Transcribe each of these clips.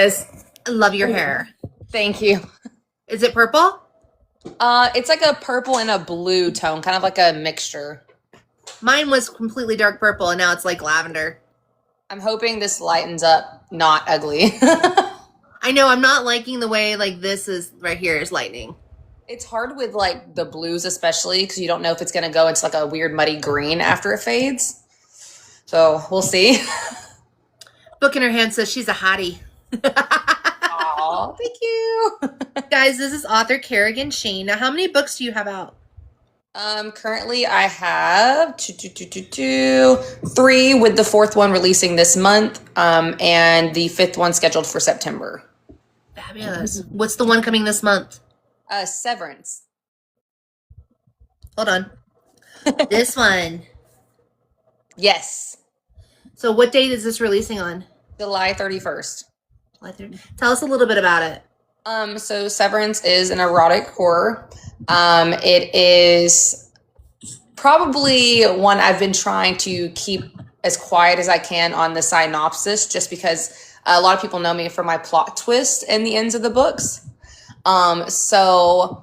Yes. I love your hair. Thank you. Is it purple? It's like a purple and a blue tone, kind of like a mixture. Mine was completely dark purple, and now it's like lavender. I'm hoping this lightens up, not ugly. I know, I'm not liking the way like this is right here is lightning. It's hard with like the blues, especially because you don't know if it's going to go into like a weird muddy green after it fades. So we'll see. Book in her hand says she's a hottie. Aw, thank you. Guys, this is author Kerrigan Shane. Now, how many books do you have out? Currently I have three, with the fourth one releasing this month, and the fifth one scheduled for September. Fabulous. What's the one coming this month? Severance. Hold on. This one. Yes. So what date is this releasing on? July 31st. Tell us a little bit about it. So Severance is an erotic horror. It is probably one I've been trying to keep as quiet as I can on the synopsis, just because a lot of people know me for my plot twist in the ends of the books. So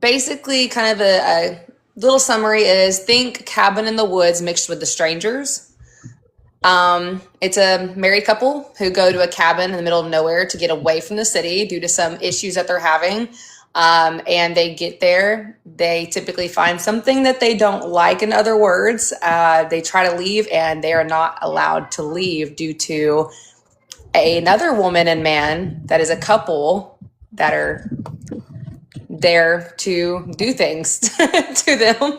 basically kind of a little summary is, think Cabin in the Woods mixed with The Strangers. It's a married couple who go to a cabin in the middle of nowhere to get away from the city due to some issues that they're having. And they get there, they typically find something that they don't like. In other words, they try to leave and they are not allowed to leave due to another woman and man that is a couple that are there to do things to them.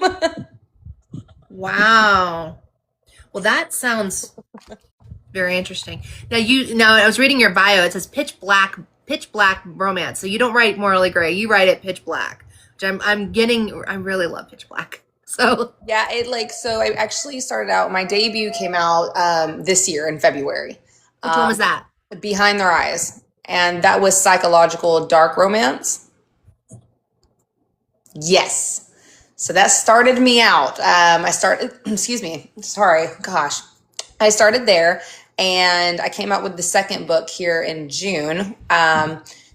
Wow. Well, that sounds very interesting. Now I was reading your bio. It says pitch black romance. So you don't write morally gray. You write it pitch black, which I really love pitch black. So yeah, so I actually started out, my debut came out this year in February. Which one was that? Behind Their Eyes. And that was psychological dark romance. Yes. So that started me out. I started there, and I came out with the second book here in June,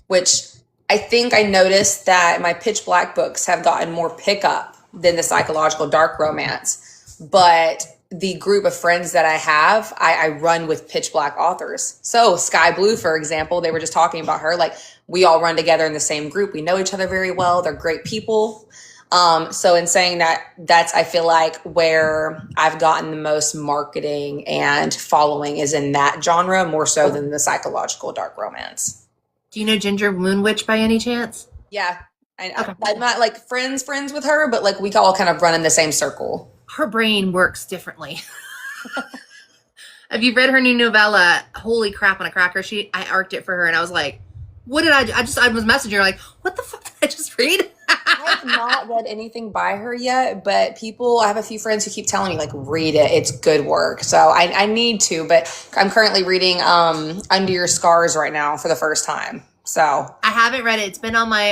which I think I noticed that my pitch black books have gotten more pickup than the psychological dark romance. But the group of friends that I have, I run with pitch black authors. So Sky Blue, for example, they were just talking about her. Like, we all run together in the same group. We know each other very well. They're great people. So in saying that, that's, I feel like, where I've gotten the most marketing and following is in that genre, more so than the psychological dark romance. Do you know Ginger Moonwitch by any chance? Yeah. I'm not like friends with her, but like we all kind of run in the same circle. Her brain works differently. Have you read her new novella, Holy Crap on a Cracker? I arced it for her, and I was like, what did I was messaging her like, what the fuck did I just read? I have not read anything by her yet, but I have a few friends who keep telling me, like, read it. It's good work. So I need to, but I'm currently reading Under Your Scars right now for the first time. So I haven't read it. It's been on my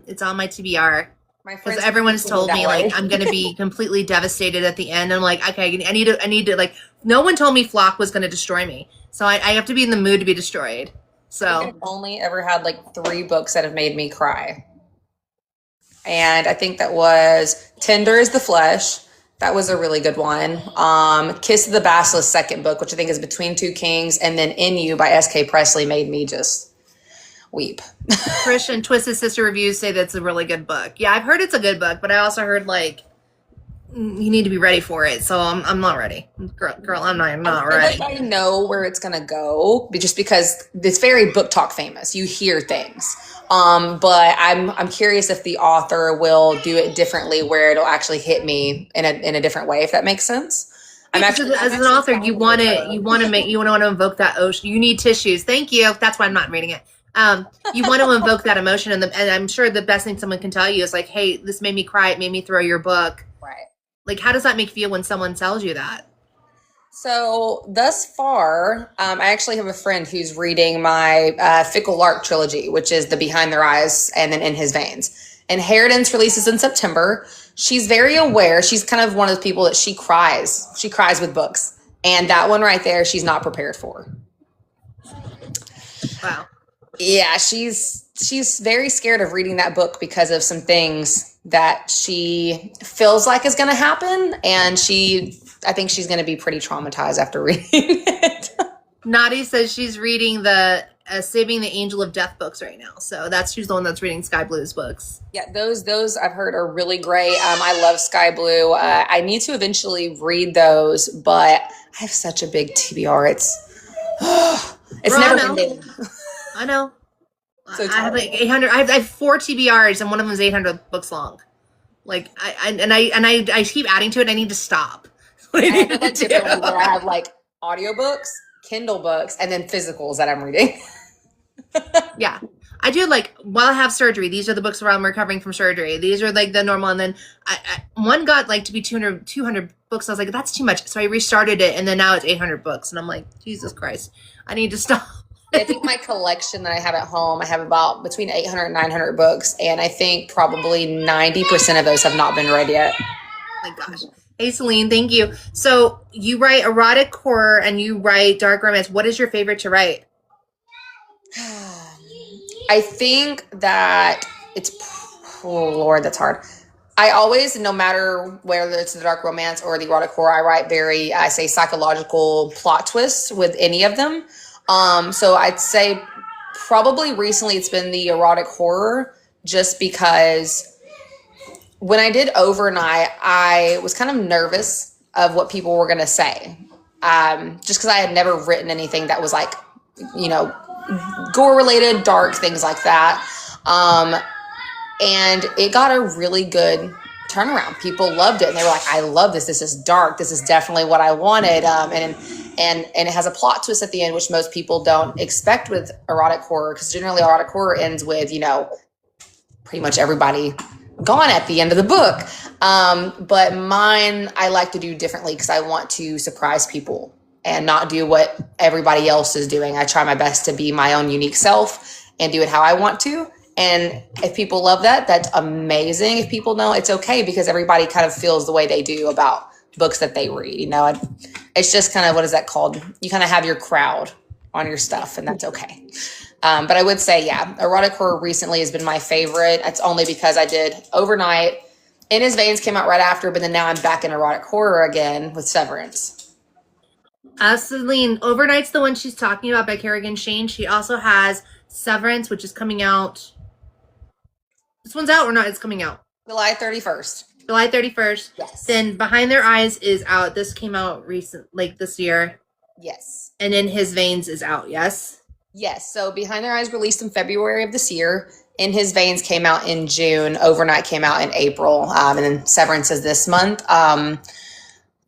it's on my TBR. Because everyone's told me like I'm gonna be completely devastated at the end. I'm like, okay, I need to like, no one told me Flock was gonna destroy me. So I have to be in the mood to be destroyed. So I've only ever had like 3 books that have made me cry. And I think that was Tender is the Flesh. That was a really good one. Kiss of the Basilisk, second book, which I think is Between Two Kings, and then In You by S.K. Presley made me just weep. Christian Twisted Sister reviews say that's a really good book. Yeah, I've heard it's a good book, but I also heard like you need to be ready for it. So I'm not ready, girl. I'm not ready. I know where it's gonna go, just because it's very book talk famous. You hear things, but I'm curious if the author will do it differently, where it'll actually hit me in a different way. If that makes sense. As an author, you want to invoke that ocean. You need tissues. Thank you. That's why I'm not reading it. You want to invoke that emotion, and I'm sure the best thing someone can tell you is like, hey, this made me cry. It made me throw your book. Right. Like, how does that make you feel when someone tells you that? So thus far, I actually have a friend who's reading my Fickle Lark trilogy, which is the Behind Their Eyes and then In His Veins. Inheritance releases in September. She's very aware. She's kind of one of those people that she cries. She cries with books. And that one right there, she's not prepared for. Wow. Yeah, she's very scared of reading that book because of some things that she feels like is going to happen, and I think she's going to be pretty traumatized after reading it. Nadi says she's reading the Saving the Angel of Death books right now. So she's the one that's reading Sky Blue's books. Yeah, those I've heard are really great. I love Sky Blue. I need to eventually read those, but I have such a big TBR. It's never ending. I know. So I have like 800. I have 4 TBRs, and one of them is 800 books long. Like I keep adding to it. And I need to stop. I have like different ones where I have like audiobooks, Kindle books, and then physicals that I'm reading. Yeah. I do like while I have surgery. These are the books where I'm recovering from surgery. These are like the normal. And then one got like to be 200 books. I was like, that's too much. So I restarted it. And then now it's 800 books. And I'm like, Jesus Christ, I need to stop. I think my collection that I have at home, I have about between 800 and 900 books. And I think probably 90% of those have not been read yet. Oh my gosh. Hey, Celine, thank you. So you write erotic horror and you write dark romance. What is your favorite to write? I think that oh Lord, that's hard. I always, no matter whether it's the dark romance or the erotic horror, I write I say psychological plot twists with any of them. So I'd say probably recently it's been the erotic horror, just because when I did Overnight, I was kind of nervous of what people were going to say. Just because I had never written anything that was like, gore related, dark, things like that. And it got a really good turnaround. People loved it, and they were like, I love this. This is dark. This is definitely what I wanted. And it has a plot twist at the end, which most people don't expect with erotic horror, because generally erotic horror ends with, pretty much everybody gone at the end of the book. But mine, I like to do differently because I want to surprise people and not do what everybody else is doing. I try my best to be my own unique self and do it how I want to. And if people love that, that's amazing. If people don't, it's okay, because everybody kind of feels the way they do about books that they read. It's just kind of, what is that called? You kind of have your crowd on your stuff, and that's okay. But I would say, yeah, erotic horror recently has been my favorite. It's only because I did Overnight. In His Veins came out right after, but then now I'm back in erotic horror again with Severance. Celine, Overnight's the one she's talking about by Kerrigan Shane. She also has Severance, which is coming out. This one's out or not? It's coming out. July 31st. July 31st. Yes. Then Behind Their Eyes is out. This came out this year. Yes. And In His Veins is out, yes? Yes. So Behind Their Eyes released in February of this year. In His Veins came out in June. Overnight came out in April. And then Severance is this month.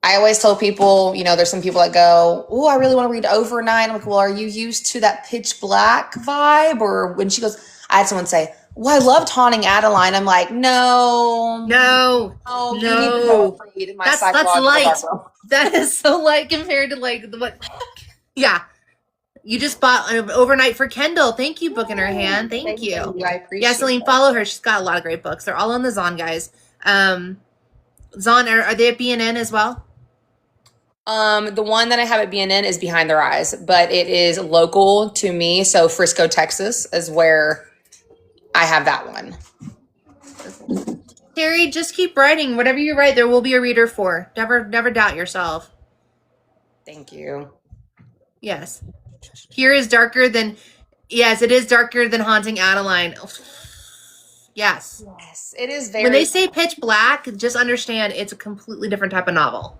I always tell people, there's some people that go, oh, I really want to read Overnight. I'm like, well, are you used to that pitch black vibe? Or when she goes, I had someone say, well, I loved Haunting Adeline. I'm like, no. You need to go read my that's light. That is so light compared to what? Yeah. You just bought Overnight for Kendall. Thank you, Book in Her Hand. Thank you. I appreciate it. Celine, follow her. She's got a lot of great books. They're all on the Zon, guys. Zon, are they at BNN as well? The one that I have at BNN is Behind Their Eyes, but it is local to me. So Frisco, Texas is where I have that one. Terry, just keep writing. Whatever you write, there will be a reader for. Never doubt yourself. Thank you. Yes. Here is darker than, yes, it is darker than Haunting Adeline. Yes. Yes, it is very. When they say pitch black, just understand it's a completely different type of novel.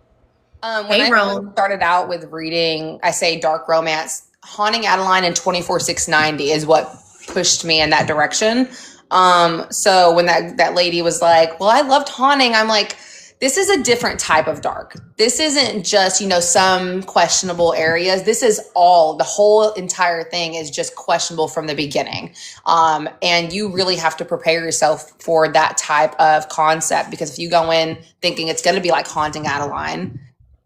When I started out with reading, I say dark romance, Haunting Adeline and 24/690 is what pushed me in that direction. So when that lady was like, well, I loved Haunting, I'm like, this is a different type of dark. This isn't just, some questionable areas. This is the whole entire thing is just questionable from the beginning. And you really have to prepare yourself for that type of concept, because if you go in thinking it's going to be like Haunting Adeline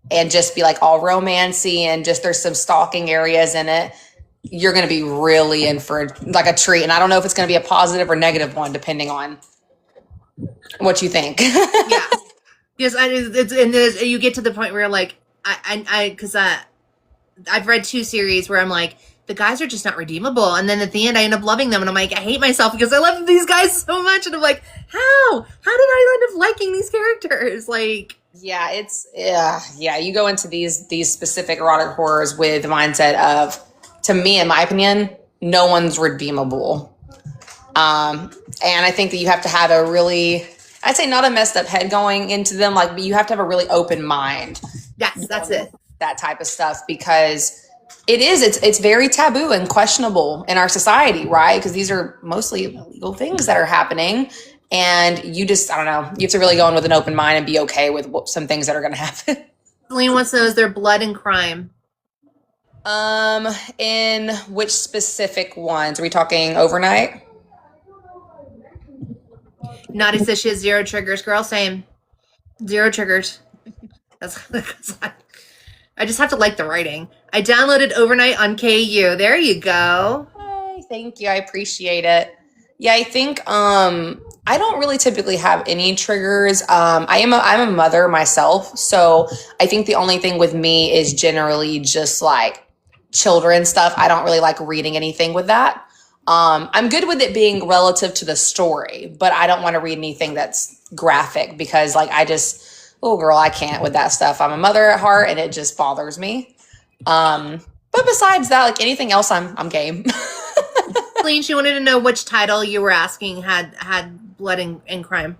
and just be like all romancy and just there's some stalking areas in it, you're going to be really in for like a treat. And I don't know if it's going to be a positive or negative one, depending on what you think. Yeah. Yes, you get to the point where you're like, because I've read 2 series where I'm like, the guys are just not redeemable. And then at the end, I end up loving them. And I'm like, I hate myself because I love these guys so much. And I'm like, how did I end up liking these characters? Like, yeah. You go into these specific erotic horrors with the mindset of, to me, in my opinion, no one's redeemable. And I think that you have to have a really, I'd say not a messed up head going into them, like, but you have to have a really open mind. Yes, that's it. That type of stuff, because it's very taboo and questionable in our society, right? Because these are mostly illegal things that are happening. And you just, I don't know, you have to really go in with an open mind and be okay with some things that are going to happen. Celine wants to know, is there blood and crime? In which specific ones? Are we talking Overnight? Naughty says she has 0 triggers. Girl, same. 0 triggers. That's I just have to like the writing. I downloaded Overnight on KU. There you go. Hey, thank you. I appreciate it. Yeah, I think I don't really typically have any triggers. I'm a mother myself, so I think the only thing with me is generally just like children stuff. I don't really like reading anything with that. I'm good with it being relative to the story, but I don't want to read anything that's graphic because like oh girl, I can't with that stuff. I'm a mother at heart and it just bothers me. But besides that, like anything else, I'm game. Celine, she wanted to know which title you were asking had blood and crime.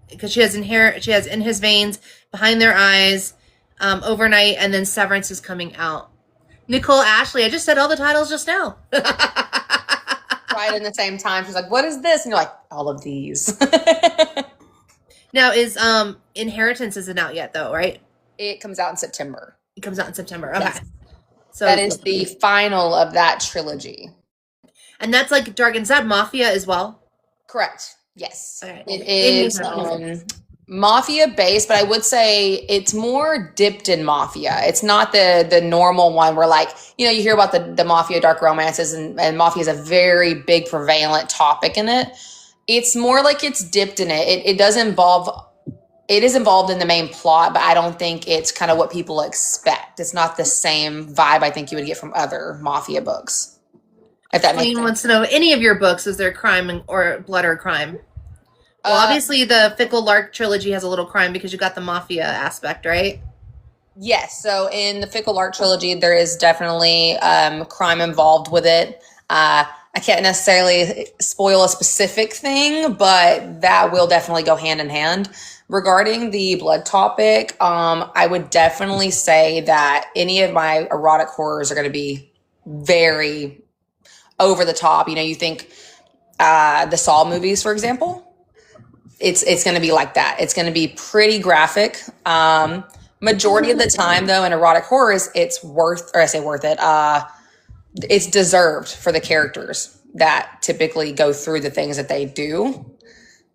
Because she has In His Veins, Behind Their Eyes, Overnight, and then Severance is coming out. Nicole Ashley, I just said all the titles just now. Right in the same time. She's like, what is this? And you're like, all of these. Now, is Inheritance isn't out yet, though, right? It comes out in September. It comes out in September. Okay. Yes. So that is the final of that trilogy. And that's like dark. Is that Mafia as well? Correct. Yes. Okay. It is Mafia based, but I would say it's more dipped in Mafia. It's not the normal one where like, you hear about the Mafia dark romances and Mafia is a very big prevalent topic in it. It's more like it's dipped in it. It is involved in the main plot, but I don't think it's kind of what people expect. It's not the same vibe I think you would get from other Mafia books. If that makes sense. Wants to know, any of your books, is there crime or blood or crime? Well, obviously the Fickle Lark trilogy has a little crime because you got the Mafia aspect, right? Yes. So in the Fickle Lark trilogy, there is definitely crime involved with it. I can't necessarily spoil a specific thing, but that will definitely go hand in hand. Regarding the blood topic, I would definitely say that any of my erotic horrors are going to be very over the top. You think the Saw movies, for example, it's going to be like that. It's going to be pretty graphic. Majority of the time, though, in erotic horrors, it's worth it. It's deserved for the characters that typically go through the things that they do.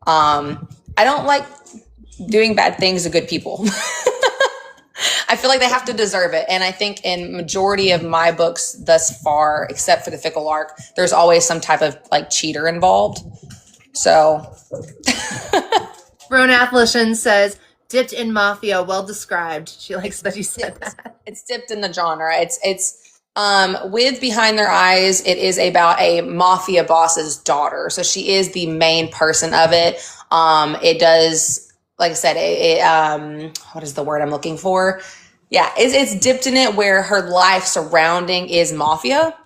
I don't like doing bad things to good people. I feel like they have to deserve it. And I think in majority of my books thus far, except for the Fickle Lark, there's always some type of like cheater involved. So. Rona Appleton says, dipped in Mafia, well described. She likes that you said that. It's dipped in the genre. It's with Behind Their Eyes, it is about a mafia boss's daughter. So she is the main person of it. It does, like I said, what is the word I'm looking for? Yeah, it's dipped in it where her life surrounding is mafia,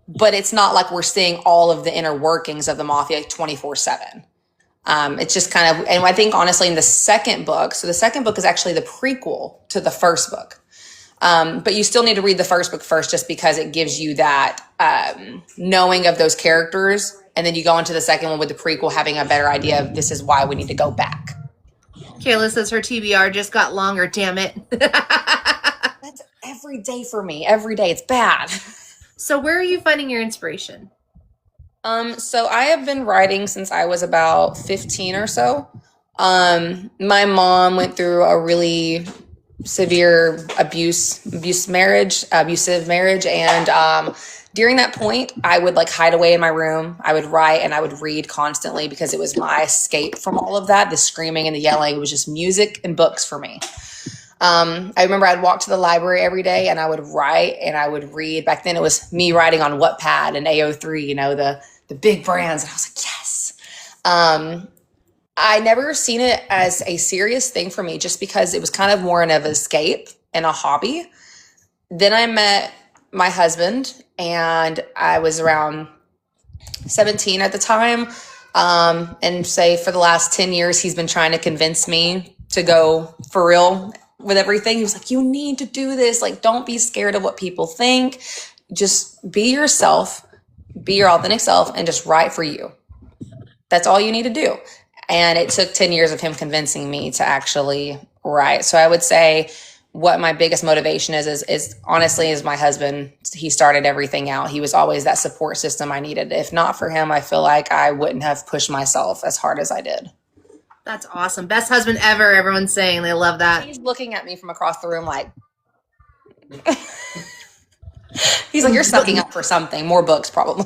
but it's not like we're seeing all of the inner workings of the mafia 24/7. It's just kind of, and I think honestly in the second book, so the second book is actually the prequel to the first book. But you still need to read the first book first just because it gives you that knowing of those characters. And then you go into the second one with the prequel having a better idea of this is why we need to go back. Kayla says her TBR just got longer, damn it. That's every day for me. Every day. It's bad. So where are you finding your inspiration? So I have been writing since I was about 15 or so. My mom went through a really severe abusive marriage. And during that point, I would like hide away in my room. I would write and I would read constantly because it was my escape from all of that. The screaming and the yelling, it was just music and books for me. I remember I'd walk to the library every day and I would write and I would read. Back then it was me writing on Wattpad and AO3, you know, the big brands. And I was like, yes. I never seen it as a serious thing for me just because it was kind of more of an escape and a hobby. Then I met my husband and I was around 17 at the time. And say for the last 10 years, he's been trying to convince me to go for real with everything. He was like, you need to do this. Like, don't be scared of what people think. Just be yourself, be your authentic self, and just write for you. That's all you need to do. And it took 10 years of him convincing me to actually write. So I would say what my biggest motivation is honestly is my husband. He started everything out. He was always that support system I needed. If not for him, I feel like I wouldn't have pushed myself as hard as I did. That's awesome. Best husband ever. Everyone's saying they love that. He's looking at me from across the room like, he's like, you're sucking up for something. More books, probably.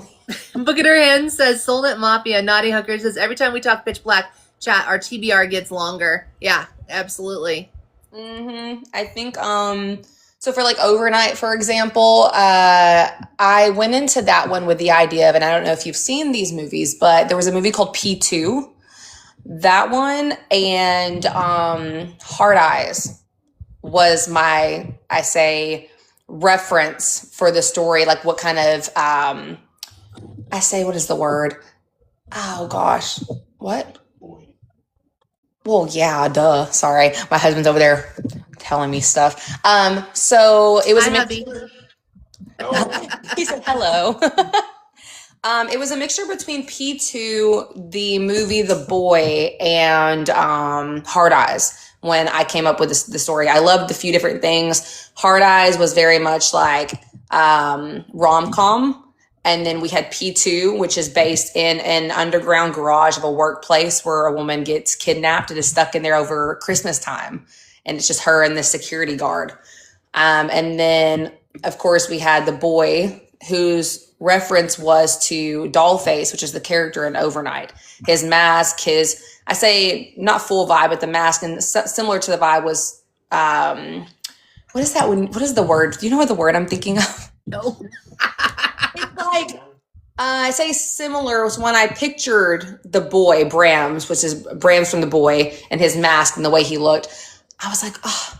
Book in her hand says, Sold It Mafia. Naughty Hooker says, every time we talk Pitch Black chat, our TBR gets longer. Yeah, absolutely. I think, so for like Overnight, for example, I went into that one with the idea of, and I don't know if you've seen these movies, but there was a movie called P2. That one and Hard Eyes was my, I say, reference for the story. Like what kind of, I say, what is the word? Oh gosh, what? Well, yeah, duh. Sorry, my husband's over there telling me stuff. So it was he said hello. It was a mixture between P2, the movie The Boy, and Hard Eyes when I came up with the story. I loved a few different things. Hard Eyes was very much like rom-com. And then we had P2, which is based in an underground garage of a workplace where a woman gets kidnapped and is stuck in there over Christmas time. And it's just her and the security guard. And then, of course, we had The Boy, whose reference was to Dollface, which is the character in Overnight. His mask, I say not full vibe, but the mask, and similar to the vibe was, what is that? What is the word? Do you know what the word I'm thinking of? No. It's like, I say similar was when I pictured The Boy, Brams, which is Brams from The Boy, and his mask and the way he looked. I was like, oh,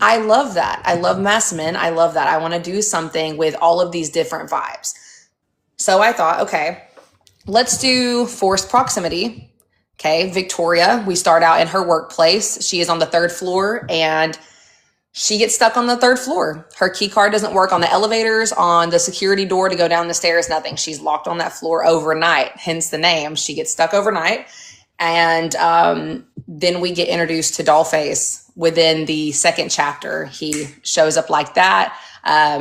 I love that. I love masked men. I love that. I want to do something with all of these different vibes. So I thought, okay, let's do forced proximity. Okay, Victoria, we start out in her workplace. She is on the 3rd floor and she gets stuck on the 3rd floor. Her key card doesn't work on the elevators, on the security door to go down the stairs, nothing. She's locked on that floor overnight, hence the name. She gets stuck overnight. And then we get introduced to Dollface within the 2nd chapter. He shows up like that,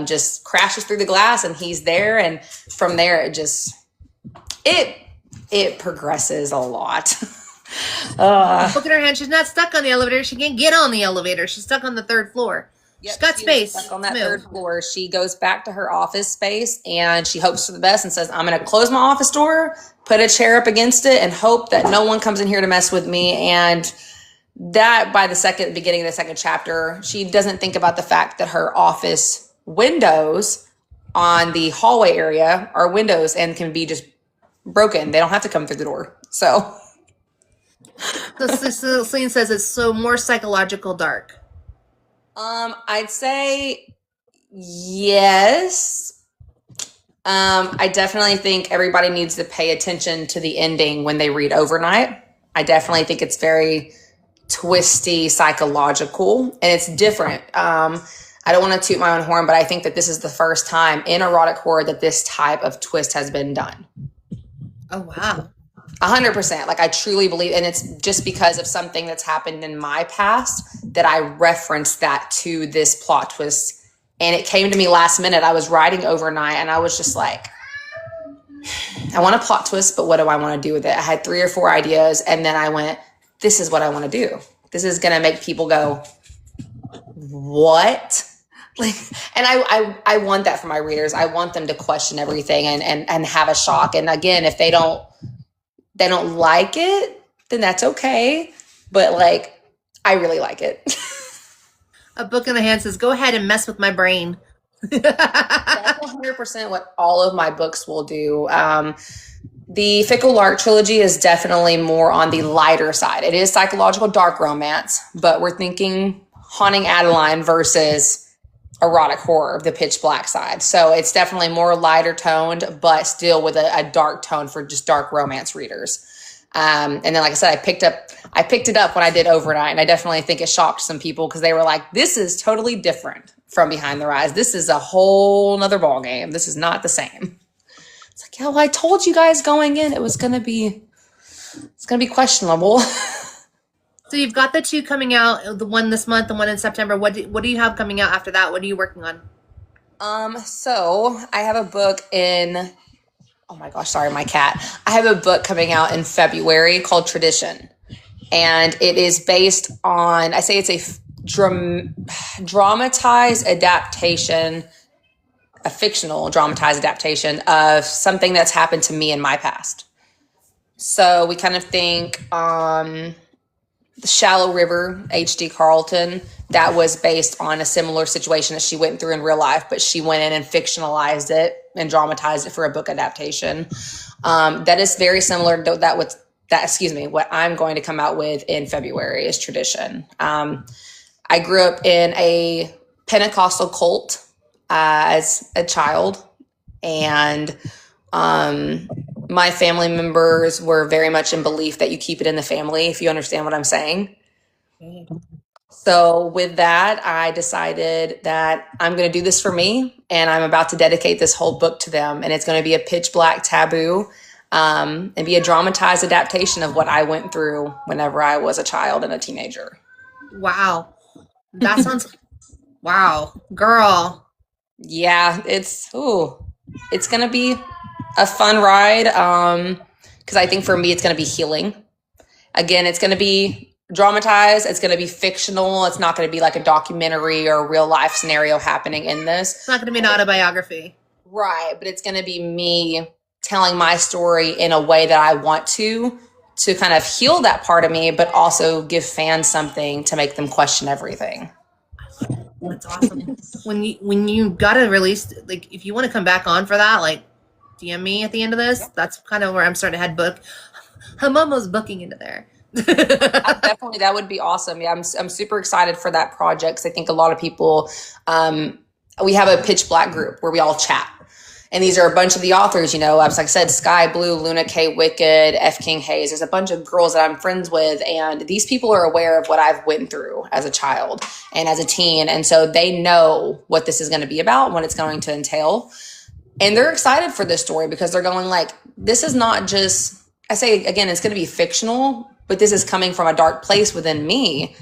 just crashes through the glass and he's there. And from there, it progresses a lot. Look at her hand. She's not stuck on the elevator. She can't get on the elevator. She's stuck on the 3rd floor. Yep, she's got space. Stuck on that 3rd floor. She goes back to her office space and she hopes for the best and says, I'm going to close my office door, put a chair up against it, and hope that no one comes in here to mess with me. And that by the beginning of the 2nd chapter, she doesn't think about the fact that her office windows on the hallway area are windows and can be just broken. They don't have to come through the door. So Celine says it's so more psychological dark. I'd say yes. I definitely think everybody needs to pay attention to the ending when they read Overnight. I definitely think it's very twisty, psychological, and it's different. I don't want to toot my own horn, but I think that this is the first time in erotic horror that this type of twist has been done. Oh, wow. 100%. Like I truly believe, and it's just because of something that's happened in my past that I referenced that to this plot twist. And it came to me last minute. I was writing Overnight and I was just like, I want a plot twist, but what do I want to do with it? I had 3 or 4 ideas and then I went, this is what I want to do. This is going to make people go, what? Like, and I want that for my readers. I want them to question everything and have a shock. And again, if they don't like it, then that's okay. But like, I really like it. A book in the hand says, "Go ahead and mess with my brain." That's 100% what all of my books will do. The Fickle Lark trilogy is definitely more on the lighter side. It is psychological dark romance, but we're thinking Haunting Adeline versus erotic horror, the pitch black side. So it's definitely more lighter toned, but still with a dark tone for just dark romance readers. And then, like I said, I picked it up when I did Overnight, and I definitely think it shocked some people because they were like, "This is totally different from Behind the Rise. This is a whole nother ball game. This is not the same." It's like, yeah, well, I told you guys going in it's gonna be questionable. So you've got the 2 coming out, the one this month, the one in September. What do you have coming out after that? What are you working on? So I have a book in, oh my gosh, sorry, my cat. I have a book coming out in February called Tradition. And it is based on, I say it's a dramatized adaptation, a fictional dramatized adaptation of something that's happened to me in my past. So we kind of think The Shallow River, H.D. Carlton, that was based on a similar situation that she went through in real life, but she went in and fictionalized it and dramatized it for a book adaptation. That is very similar to what I'm going to come out with in February is Tradition. I grew up in a Pentecostal cult as a child, and my family members were very much in belief that you keep it in the family, if you understand what I'm saying. So with that, I decided that I'm going to do this for me, and I'm about to dedicate this whole book to them, and it's going to be a pitch black taboo and be a dramatized adaptation of what I went through whenever I was a child and a teenager. Wow. That sounds, wow, girl. Yeah, it's going to be a fun ride because I think for me it's going to be healing. Again, it's going to be dramatized. It's going to be fictional. It's not going to be like a documentary or a real life scenario happening in this. It's not going to be an autobiography. Right, but it's going to be me telling my story in a way that I want to kind of heal that part of me, but also give fans something to make them question everything. That's awesome. when you got to release, like, if you want to come back on for that, like, DM me at the end of this. That's kind of where I'm starting to head book. I'm almost booking into there. Definitely, that would be awesome. Yeah, I'm super excited for that project because I think a lot of people, we have a pitch black group where we all chat. And these are a bunch of the authors, like I said, Sky Blue, Luna K. Wicked, F. King Hayes. There's a bunch of girls that I'm friends with, and these people are aware of what I've went through as a child and as a teen. And so they know what this is going to be about, what it's going to entail. And they're excited for this story because they're going like, this is not just, I say again, it's going to be fictional, but this is coming from a dark place within me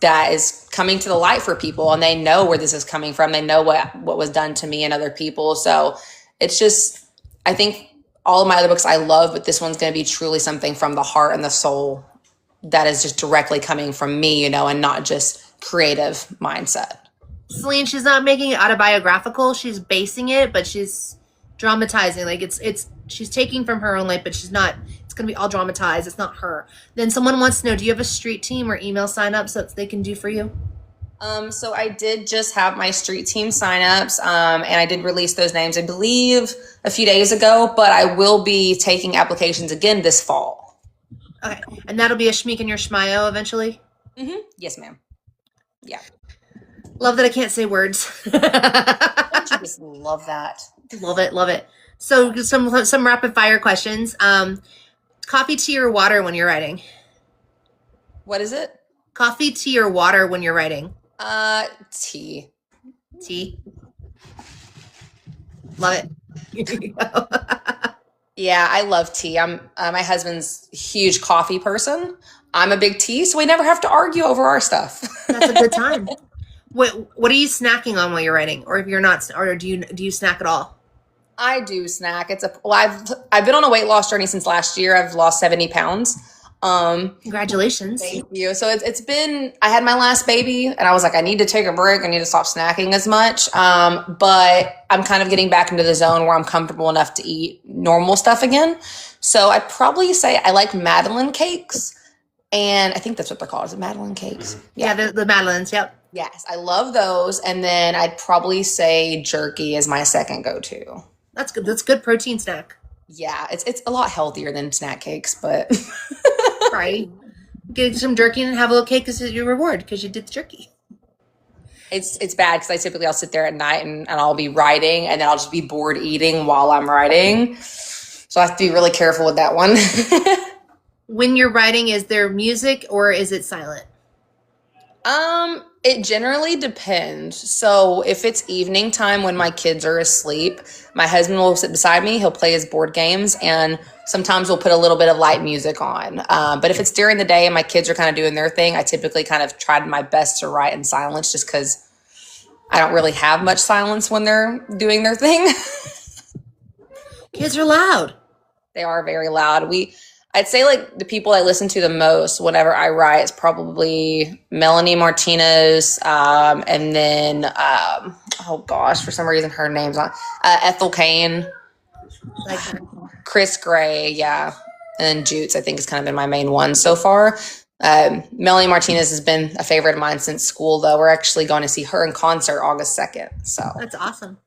that is coming to the light for people, and they know where this is coming from. They know what was done to me and other people. So it's just, I think all of my other books I love, but this one's going to be truly something from the heart and the soul that is just directly coming from me, and not just creative mindset. Celine, she's not making it autobiographical. She's basing it, but she's dramatizing. Like she's taking from her own life, but she's not. It's going to be all dramatized. It's not her. Then someone wants to know, do you have a street team or email sign-ups that they can do for you? So I did just have my street team signups, and I did release those names, I believe, a few days ago, but I will be taking applications again this fall. Okay. And that'll be a Shmeek and your Shmayo eventually? Mm-hmm. Yes, ma'am. Yeah. Love that I can't say words. Don't you just love that? Love it. Love it. So some rapid fire questions. Coffee, tea, or water when you're writing? What is it? Coffee, tea, or water when you're writing? Tea. Tea. Love it. Yeah, I love tea. I'm my husband's a huge coffee person. I'm a big tea, so we never have to argue over our stuff. That's a good time. What are you snacking on while you're writing, or if you're not, or do you snack at all? I do snack. I've been on a weight loss journey since last year. I've lost 70 pounds. Congratulations. Thank you. So it's been, I had my last baby and I was like, I need to take a break. I need to stop snacking as much. But I'm kind of getting back into the zone where I'm comfortable enough to eat normal stuff again. So I'd probably say I like Madeleine cakes. And I think that's what they're called. Is it Madeleine cakes? Yeah, the Madeleines. Yep. Yes, I love those. And then I'd probably say jerky is my second go-to. That's good. That's good protein snack. Yeah, it's a lot healthier than snack cakes, but Right. Get some jerky and have a little cake as your reward because you did the jerky. it's bad because I'll sit there at night and I'll be writing and then I'll just be bored eating while I'm writing. So I have to be really careful with that one. When you're writing, is there music or is it silent? It generally depends. So if it's evening time when my kids are asleep, my husband will sit beside me. He'll play his board games, and sometimes we'll put a little bit of light music on. But if it's during the day and my kids are kind of doing their thing, I typically kind of try my best to write in silence, just because I don't really have much silence when they're doing their thing. Kids are loud. They are very loud. I'd say like the people I listen to the most whenever I write is probably Melanie Martinez, and then oh gosh, for some reason her name's on Ethel Kane, Like, Chris Gray, yeah, and then Jutes. I think has kind of been my main one so far. Melanie Martinez has been a favorite of mine since school, though. We're actually going to see her in concert August 2nd. So that's awesome.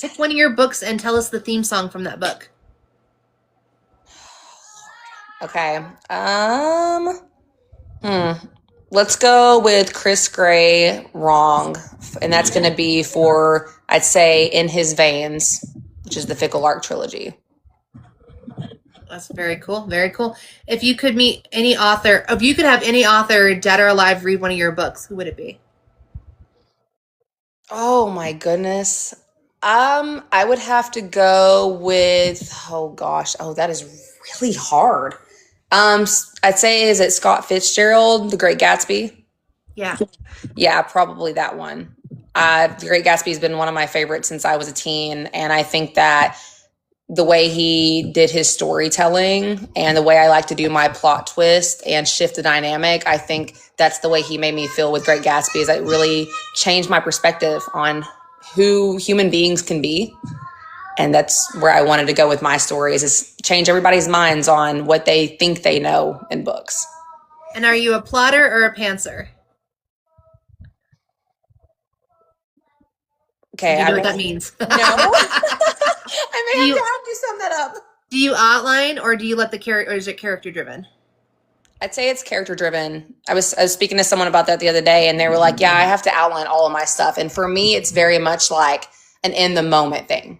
Pick one of your books and tell us the theme song from that book. okay, let's go with Chris Gray, Wrong, and that's going to be for, I'd say, In His Veins, which is the Fickle Lark trilogy. That's very cool. Very cool. If you could meet any author, if you could have any author, dead or alive, read one of your books, who would it be? Oh my goodness. I would have to go with, oh gosh, that is really hard. I'd say, is it Scott Fitzgerald, The Great Gatsby? Yeah. Yeah, probably that one. The Great Gatsby has been one of my favorites since I was a teen, and I think that the way he did his storytelling and the way I like to do my plot twist and shift the dynamic, I think that's the way he made me feel with Great Gatsby. Is it really changed my perspective on who human beings can be. And that's where I wanted to go with my stories, is change everybody's minds on what they think they know in books. And are you a plotter or a pantser? Okay. Do you know what that means? No. I may have to sum that up. Do you outline or do you let the character, or is it character driven? I'd say it's character driven. I was speaking to someone about that the other day, and they were like, yeah, I have to outline all of my stuff. And for me, it's very much like an in the moment thing.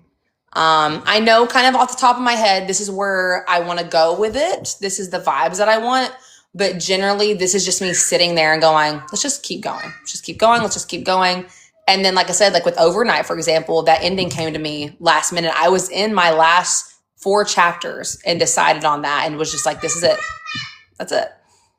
I know kind of off the top of my head, this is where I want to go with it. This is the vibes that I want. But generally, this is just me sitting there and going, let's just keep going. Let's just keep going. Let's just keep going. And then, like I said, like with Overnight, for example, that ending came to me last minute. I was in my last 4 chapters and decided on that and was just like, this is it. That's it.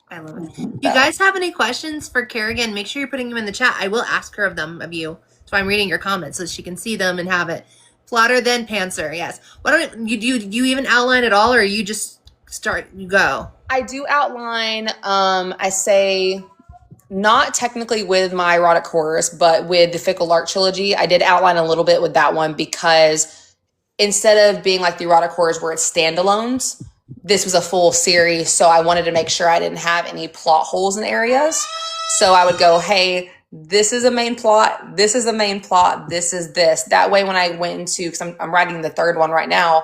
I love it. You guys have any questions for Kerrigan? Make sure you're putting them in the chat. I will ask her of you. So I'm reading your comments so she can see them and have it. Plotter then pantser, yes. Why don't you do you even outline at all, or you just you go? I do outline. I say not technically with my erotic horrors, but with the Fickle Lark trilogy, I did outline a little bit with that one, because instead of being like the erotic horrors where it's standalones, this was a full series. So I wanted to make sure I didn't have any plot holes in areas. So I would go, hey, this is a main plot. This is a main plot. This is this. That way, when I went into, because I'm writing the 3rd one right now,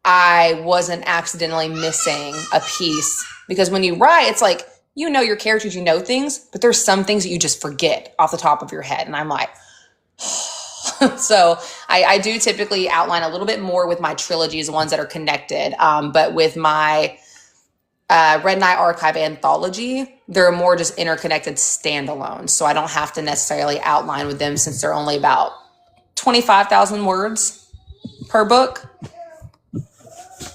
I wasn't accidentally missing a piece. Because when you write, it's like, you know your characters, you know things, but there's some things that you just forget off the top of your head. And I'm like, so I do typically outline a little bit more with my trilogies, the ones that are connected. But with my Red Knight Archive anthology, they're more just interconnected standalones. So I don't have to necessarily outline with them, since they're only about 25,000 words per book.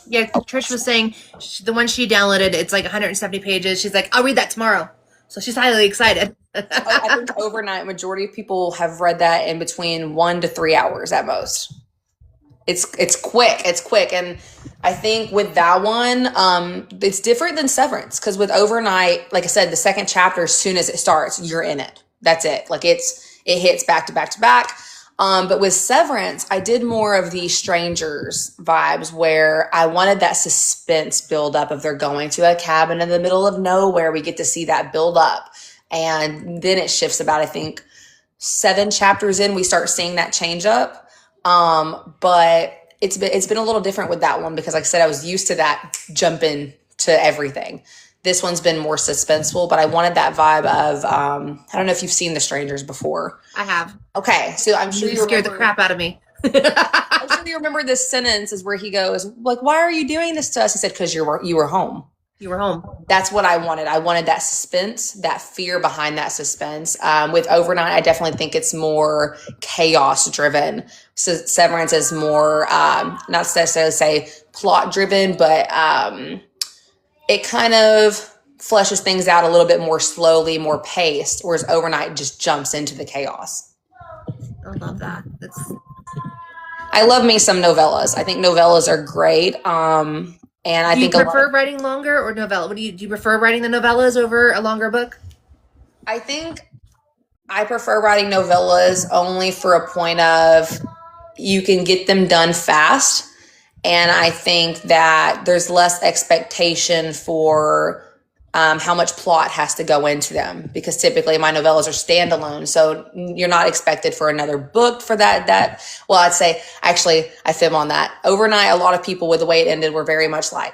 Yeah, Trish was saying the one she downloaded, it's like 170 pages. She's like, I'll read that tomorrow. So she's highly excited. I think Overnight, majority of people have read that in between 1 to 3 hours at most. It's quick. It's quick. And I think with that one, it's different than Severance, because with Overnight, like I said, the 2nd chapter, as soon as it starts, you're in it. That's it. Like it hits back to back to back. But with Severance, I did more of the strangers vibes, where I wanted that suspense build up of they're going to a cabin in the middle of nowhere. We get to see that build up. And then it shifts about, I think, 7 chapters in, we start seeing that change up. But it's been a little different with that one because, like I said, I was used to that jumping to everything. This one's been more suspenseful, but I wanted that vibe of, I don't know if you've seen The Strangers before. I have. Okay, so I'm sure you scared the crap out of me. I'm sure you remember this sentence is where he goes, like, why are you doing this to us? He said, because you were home. You were home. That's what I wanted. I wanted that suspense, that fear behind that suspense. With Overnight, I definitely think it's more chaos driven. So Severance is more, not necessarily say plot driven, but it kind of fleshes things out a little bit more slowly, more paced, whereas Overnight just jumps into the chaos. I love that. I love me some novellas. I think novellas are great. And I think you prefer writing longer or novella? Do you prefer writing the novellas over a longer book? I think I prefer writing novellas only for a point of you can get them done fast. And I think that there's less expectation for how much plot has to go into them, because typically my novellas are standalone. So you're not expected for another book for that. Well, I'd say, actually, I fib on that. Overnight, a lot of people with the way it ended were very much like,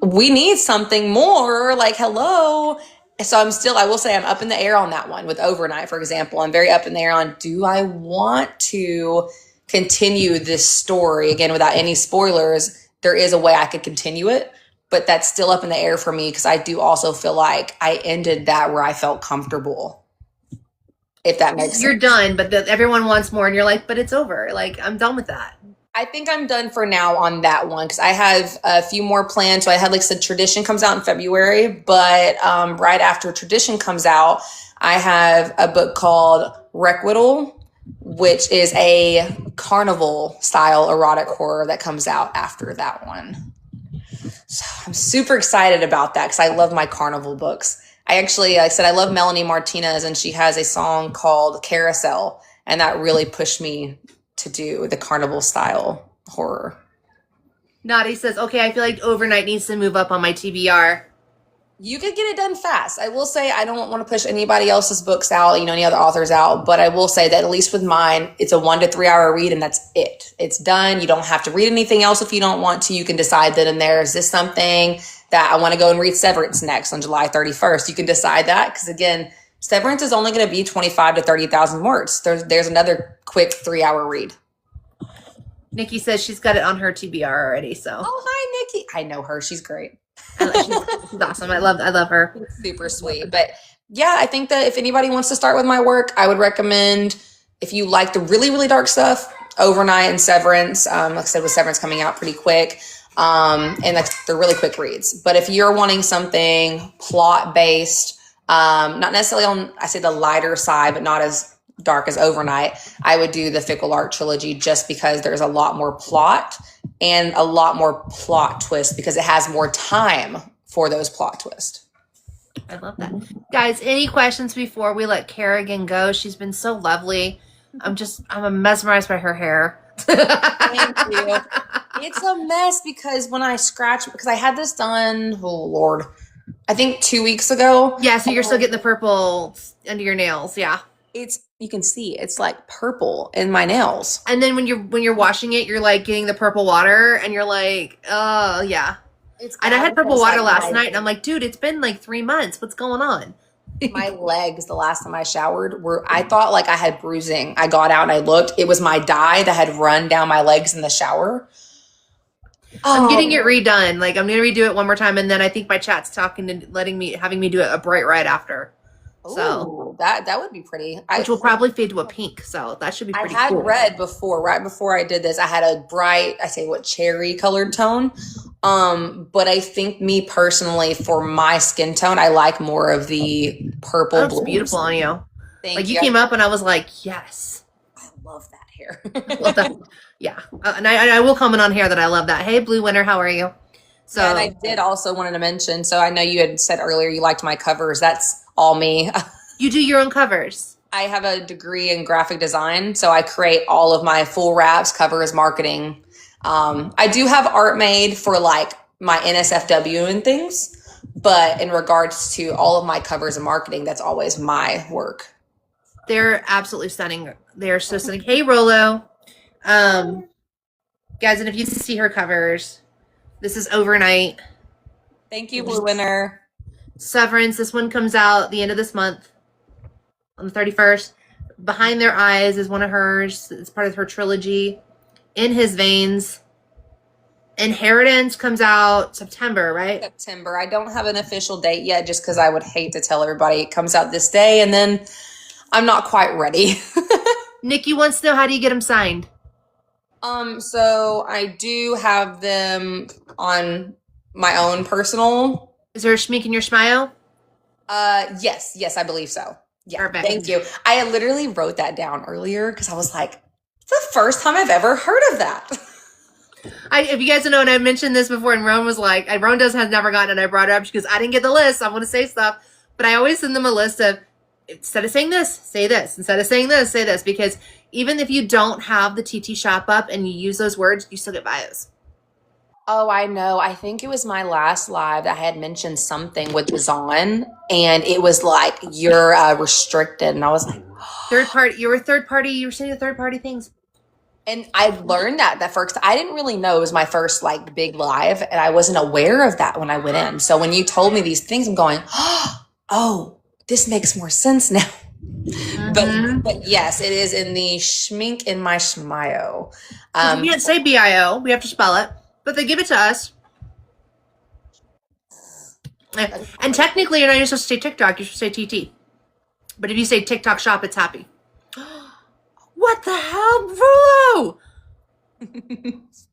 we need something more, like, hello. So I will say I'm up in the air on that one with Overnight, for example. I'm very up in the air on, do I want to continue this story? Again, without any spoilers, there is a way I could continue it. But that's still up in the air for me because I do also feel like I ended that where I felt comfortable. If that makes sense. You're done, but everyone wants more, and you're like, but it's over. Like, I'm done with that. I think I'm done for now on that one because I have a few more plans. So I had, like I said, Tradition comes out in February, but right after Tradition comes out, I have a book called Requital, which is a carnival-style erotic horror that comes out after that one. So I'm super excited about that because I love my carnival books. I said, I love Melanie Martinez, and she has a song called Carousel, and that really pushed me to do the carnival style horror. Nadi says, okay, I feel like Overnight needs to move up on my TBR. You could get it done fast. I will say I don't want to push anybody else's books out, any other authors out, but I will say that at least with mine, it's a 1 to 3 hour read and that's it. It's done. You don't have to read anything else if you don't want to. You can decide then and there, is this something that I want to go and read Severance next on July 31st? You can decide that because, again, Severance is only going to be 25 to 30,000 words. There's another quick 3 hour read. Nikki says she's got it on her TBR already. So. Oh, hi, Nikki. I know her. She's great. She's awesome. I love her. Super sweet. But yeah, I think that if anybody wants to start with my work, I would recommend, if you like the really, really dark stuff, Overnight and Severance. Like I said, with Severance coming out pretty quick. And they're really quick reads. But if you're wanting something plot-based, not necessarily on, I say, the lighter side, but not as dark as Overnight, I would do the Fickle Art trilogy just because there's a lot more plot and a lot more plot twist because it has more time for those plot twists. I love that. Guys, any questions before we let Kerrigan go? She's been so lovely. I'm mesmerized by her hair. Thank you. It's a mess because when I because I had this done, oh Lord, I think 2 weeks ago. Yeah, so you're still getting the purple under your nails, yeah. You can see it's like purple in my nails. And then when you're washing it, you're like getting the purple water and you're like, oh yeah. And I had purple water last night and I'm like, dude, it's been like 3 months. What's going on? My legs, the last time I showered, I thought like I had bruising. I got out and I looked. It was my dye that had run down my legs in the shower. I'm getting it redone. Like, I'm going to redo it one more time. And then I think my chat's having me do it a bright red after. So that would be pretty. Which will probably fade to a pink. So that should be pretty cool. I had red before, right before I did this. I had a bright, cherry colored tone. But I think me personally, for my skin tone, I like more of the purple. That's beautiful on you. Thank you. You came up and I was like, yes. I love that hair. Love that. Yeah. And I will comment on hair that I love that. Hey, Blue Winter, how are you? So, and I did also wanted to mention, so I know you had said earlier you liked my covers. That's all me. You do your own covers. I have a degree in graphic design, so I create all of my full wraps, covers, marketing. I do have art made for like my NSFW and things, But in regards to all of my covers and marketing, that's always my work. They're absolutely stunning. They're so stunning. Hey, Rolo. Guys, and if you see her covers, this is Overnight. Thank you, Blue Winter. Severance. This one comes out the end of this month on the 31st. Behind Their Eyes is one of hers. It's part of her trilogy. In His Veins. Inheritance comes out September, right? September. I don't have an official date yet just because I would hate to tell everybody it comes out this day and then I'm not quite ready. Nikki wants to know, how do you get them signed? So I do have them on my own personal. Is there a Schmink in your smile? Yes, I believe so. Yeah, perfect. Thank you. I literally wrote that down earlier because I was like, it's the first time I've ever heard of that. If you guys don't know, and I mentioned this before, and Roan was like, Roan has never gotten it. I brought it up. She goes, I didn't get the list. I want to say stuff. But I always send them a list of, instead of saying this, say this. Instead of saying this, say this. Because even if you don't have the TT shop up and you use those words, you still get bios. Oh, I know. I think it was my last live that I had mentioned something with Zon, and it was like, you're restricted. And I was like, third party. You were third party. You were saying third party things. And I learned that first. I didn't really know it was my first like big live, and I wasn't aware of that when I went in. So when you told me these things, I'm going, oh, this makes more sense now. But yes, it is in the Schmink in my smile. We can't say BIO. We have to spell it, but they give it to us. And technically, you're not even supposed to say TikTok. You should say TT. But if you say TikTok shop, it's happy. What the hell, Rolo?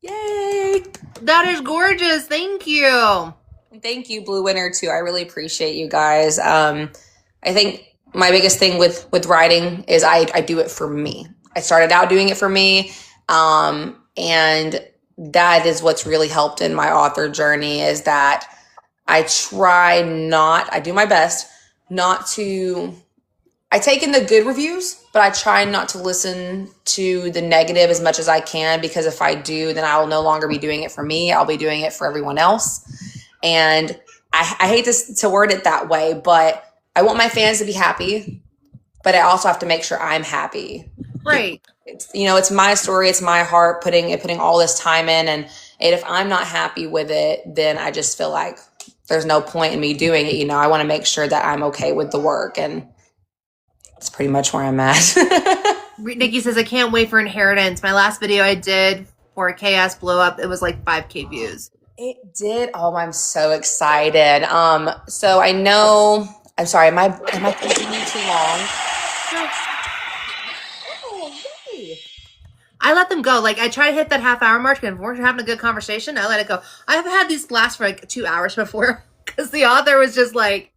Yay! That is gorgeous. Thank you. Thank you, Blue Winter, too. I really appreciate you guys. I think my biggest thing with writing is I do it for me. I started out doing it for me, and that is what's really helped in my author journey, is that I do my best not to... I take in the good reviews, but I try not to listen to the negative as much as I can, because if I do, then I will no longer be doing it for me. I'll be doing it for everyone else. And I hate to word it that way, but I want my fans to be happy, but I also have to make sure I'm happy. Right. It's my story. It's my heart putting all this time in. And if I'm not happy with it, then I just feel like there's no point in me doing it. I want to make sure that I'm okay with the work, and that's pretty much where I'm at. Nikki says, I can't wait for Inheritance. My last video I did for a Chaos Blow Up, it was like 5K views. It did. Oh, I'm so excited. So I know, I'm sorry, am I continuing too long? Oh, hey. I let them go. Like, I try to hit that half-hour mark, and if we're having a good conversation, I let it go. I have had these last for like 2 hours before, because the author was just like,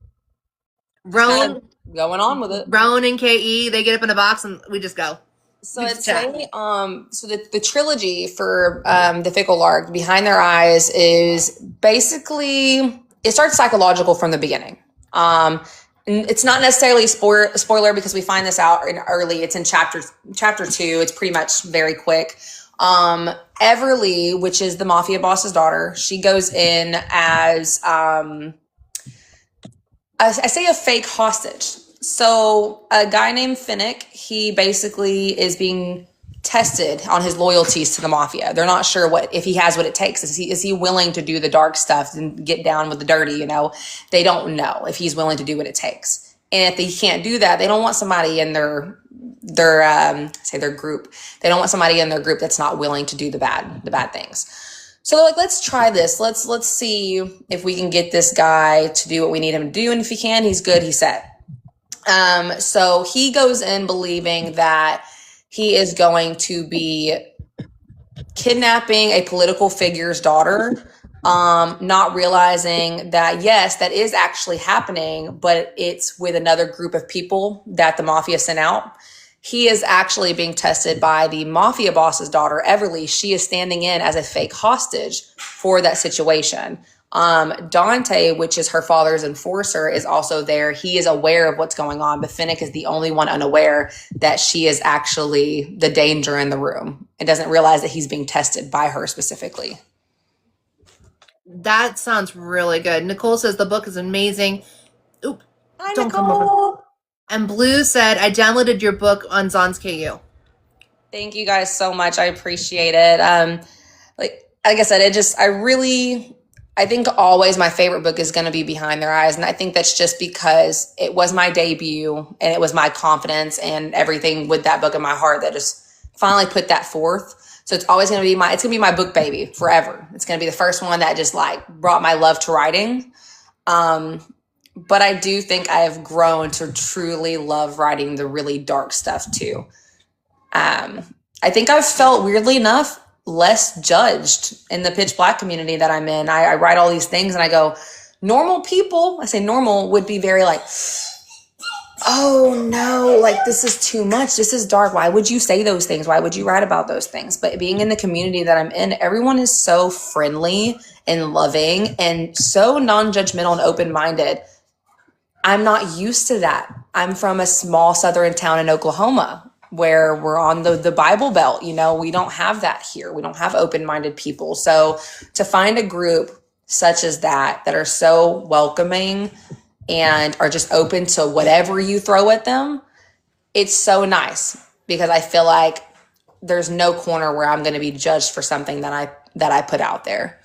Roan, going on with it. Roan and KE, they get up in a box and we just go. So it's the trilogy for the Fickle Lark, Behind Their Eyes, is basically, it starts psychological from the beginning. It's not necessarily a spoiler because we find this out early. It's in chapter 2. It's pretty much very quick. Everly, which is the mafia boss's daughter, she goes in as I say a fake hostage. So a guy named Finnick, he basically is being tested on his loyalties to the mafia. They're not sure if he has what it takes. Is he willing to do the dark stuff and get down with the dirty? They don't know if he's willing to do what it takes. And if he can't do that, they don't want somebody in their group. They don't want somebody in their group that's not willing to do the bad things. So they're like, let's try this. Let's see if we can get this guy to do what we need him to do. And if he can, he's good, he's set. So he goes in believing that he is going to be kidnapping a political figure's daughter, not realizing that, yes, that is actually happening, but it's with another group of people that the mafia sent out. He is actually being tested by the mafia boss's daughter, Everly. She is standing in as a fake hostage for that situation. Dante, which is her father's enforcer, is also there. He is aware of what's going on, but Finnick is the only one unaware that she is actually the danger in the room and doesn't realize that he's being tested by her specifically. That sounds really good. Nicole says the book is amazing. Oop, Hi, don't come over. Nicole. And Blue said, I downloaded your book on Zons KU. Thank you guys so much. I appreciate it. Like I said, I think always my favorite book is going to be Behind Their Eyes. And I think that's just because it was my debut and it was my confidence and everything with that book in my heart that just finally put that forth. So it's always going to be my book baby forever. It's going to be the first one that just like brought my love to writing. But I do think I have grown to truly love writing the really dark stuff too. I think I've felt, weirdly enough, less judged in the pitch black community that I'm in. I write all these things and I go, normal people, I say normal, would be very like, oh no, like this is too much. This is dark. Why would you say those things? Why would you write about those things? But being in the community that I'm in, everyone is so friendly and loving and so non-judgmental and open-minded. I'm not used to that. I'm from a small southern town in Oklahoma where we're on the Bible Belt. You know, we don't have that here. We don't have open-minded people. So to find a group such as that are so welcoming and are just open to whatever you throw at them, it's so nice because I feel like there's no corner where I'm going to be judged for something that I put out there.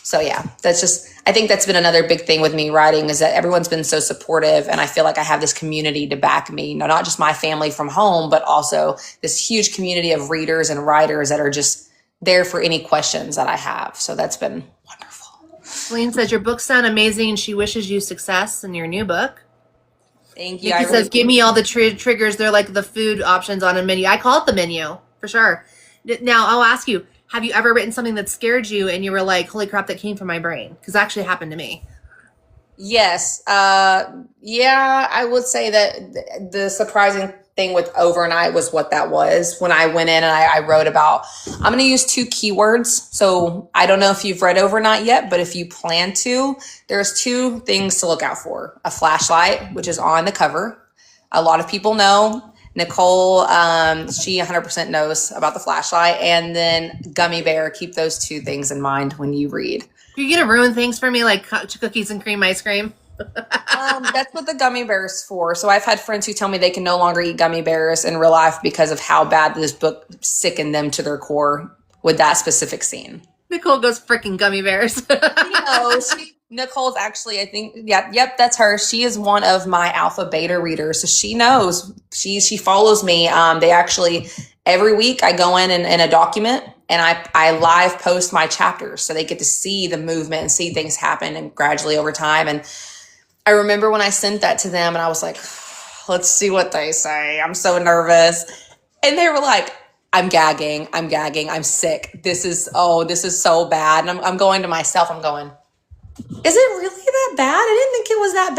So yeah, I think that's been another big thing with me writing is that everyone's been so supportive and I feel like I have this community to back me, not just my family from home, but also this huge community of readers and writers that are just there for any questions that I have. So that's been wonderful. Celine says your books sound amazing and she wishes you success in your new book. Thank you. Nikki says, give me all the triggers. They're like the food options on a menu. I call it the menu for sure. Now I'll ask you, have you ever written something that scared you and you were like, holy crap, that came from my brain? Because that actually happened to me. Yes. Yeah, I would say that the surprising thing with overnight was what that was. When I went in and I wrote about, I'm going to use 2 keywords. So I don't know if you've read Overnight yet, but if you plan to, there's 2 things to look out for. A flashlight, which is on the cover. A lot of people know. Nicole, she 100% knows about the flashlight, and then gummy bear. Keep those 2 things in mind when you read. Are you going to ruin things for me like cookies and cream ice cream? That's what the gummy bear's for. So I've had friends who tell me they can no longer eat gummy bears in real life because of how bad this book sickened them to their core with that specific scene. Nicole goes freaking gummy bears. Nicole's actually, I think, yep, that's her. She is one of my alpha beta readers. So she knows, she follows me. They actually, every week I go in a document and I live post my chapters so they get to see the movement and see things happen and gradually over time. And I remember when I sent that to them and I was like, let's see what they say. I'm so nervous. And they were like, I'm gagging, I'm sick. This is so bad. And I'm going to myself, I'm going, is it really that bad? I didn't think it was that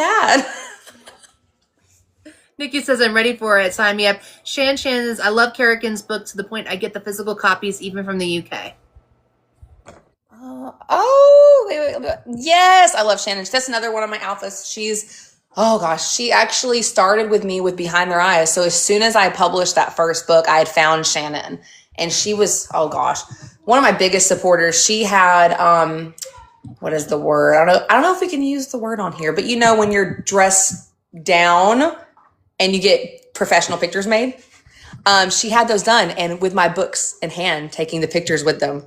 bad. Nikki says, I'm ready for it. Sign me up. Shan says, I love Kerrigan's book to the point I get the physical copies even from the UK. Wait. Yes, I love Shannon. That's another one of my alphas. She actually started with me with Behind Their Eyes. So as soon as I published that first book, I had found Shannon. And she was, one of my biggest supporters. She had, what is the word? I don't know if we can use the word on here, but you know, when you're dressed down and you get professional pictures made, she had those done and with my books in hand, taking the pictures with them.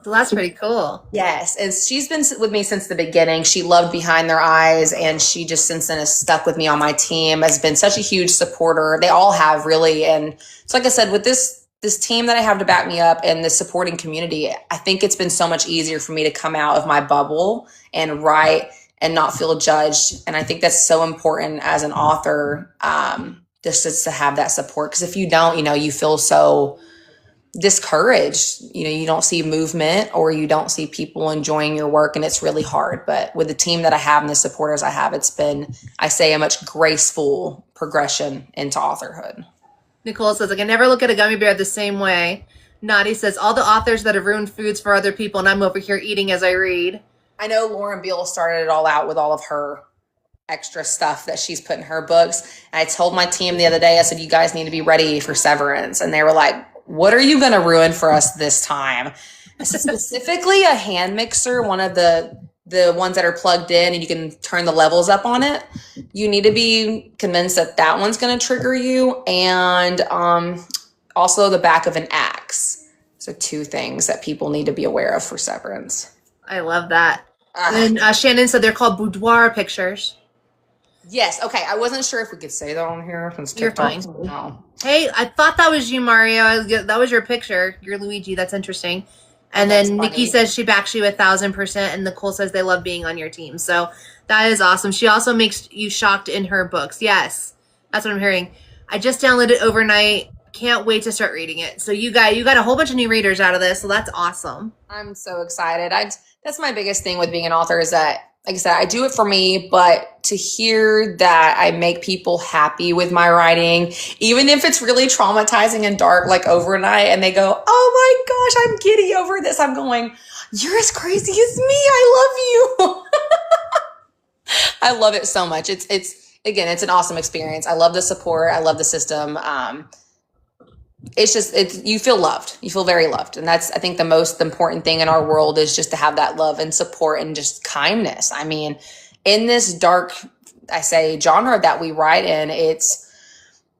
So that's pretty cool. Yes. And she's been with me since the beginning. She loved Behind Their Eyes and she just since then has stuck with me on my team, has been such a huge supporter. They all have really. And so like I said, with this team that I have to back me up and the supporting community, I think it's been so much easier for me to come out of my bubble and write and not feel judged. And I think that's so important as an author, just to have that support. Because if you don't, you feel so discouraged, you don't see movement or you don't see people enjoying your work and it's really hard. But with the team that I have and the supporters I have, it's been, I say, a much graceful progression into authorhood. Nicole says, I can never look at a gummy bear the same way. Nadi says, all the authors that have ruined foods for other people, and I'm over here eating as I read. I know Lauren Beale started it all out with all of her extra stuff that she's put in her books. And I told my team the other day, I said, you guys need to be ready for Severance. And they were like, what are you going to ruin for us this time? specifically a hand mixer, one of the ones that are plugged in and you can turn the levels up on it. You need to be convinced that that one's going to trigger you, and also the back of an axe. So 2 things that people need to be aware of for Severance. I love that. And Shannon said they're called boudoir pictures. Yes. Okay. I wasn't sure if we could say that on here. You're fine. No. Hey, I thought that was you, Mario. That was your picture. You're Luigi. That's interesting. And then Nikki says she backs you 1,000%, and Nicole says they love being on your team. So that is awesome. She also makes you shocked in her books. Yes, that's what I'm hearing. I just downloaded it overnight. Can't wait to start reading it. So you got a whole bunch of new readers out of this. So that's awesome. I'm so excited. That's my biggest thing with being an author is that, like I said, I do it for me, but to hear that I make people happy with my writing, even if it's really traumatizing and dark, like overnight, and they go, oh my gosh, I'm giddy over this. I'm going, you're as crazy as me. I love you. I love it so much. It's again, it's an awesome experience. I love the support. I love the system. You feel loved. You feel very loved. And that's, I think, the most important thing in our world is just to have that love and support and just kindness. I mean, in this dark, I say, genre that we write in, it's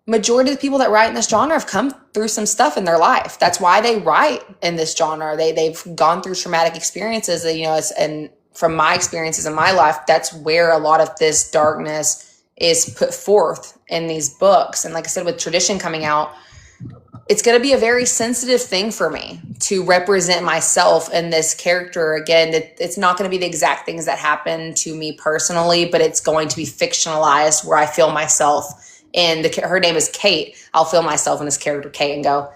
majority of the people that write in this genre have come through some stuff in their life. That's why they write in this genre. They've gone through traumatic experiences, and from my experiences in my life, that's where a lot of this darkness is put forth in these books. And like I said, with Tradition coming out, it's going to be a very sensitive thing for me to represent myself in this character. Again, it's not going to be the exact things that happen to me personally, but it's going to be fictionalized where I feel myself in her name is Kate. I'll feel myself in this character, Kate, and go,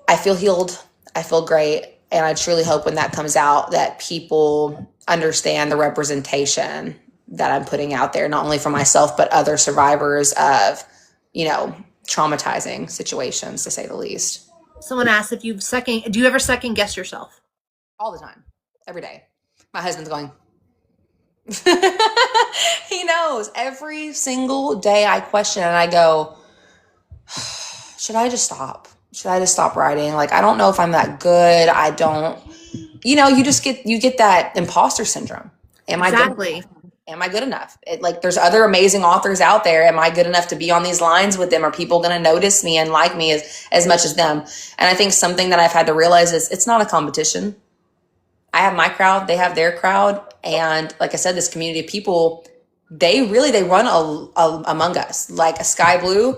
I feel healed. I feel great. And I truly hope when that comes out that people understand the representation that I'm putting out there, not only for myself, but other survivors of, traumatizing situations, to say the least. Someone asked if do you ever second guess yourself? All the time, every day. My husband's going, he knows every single day I question and I go, should I just stop? Should I just stop writing? Like, I don't know if I'm that good. I don't, you get that imposter syndrome. Am I good enough? There's other amazing authors out there. Am I good enough to be on these lines with them? Are people going to notice me and like me as much as them? And I think something that I've had to realize is it's not a competition. I have my crowd. They have their crowd. And like I said, this community of people, they run among us. Like a Sky Blue,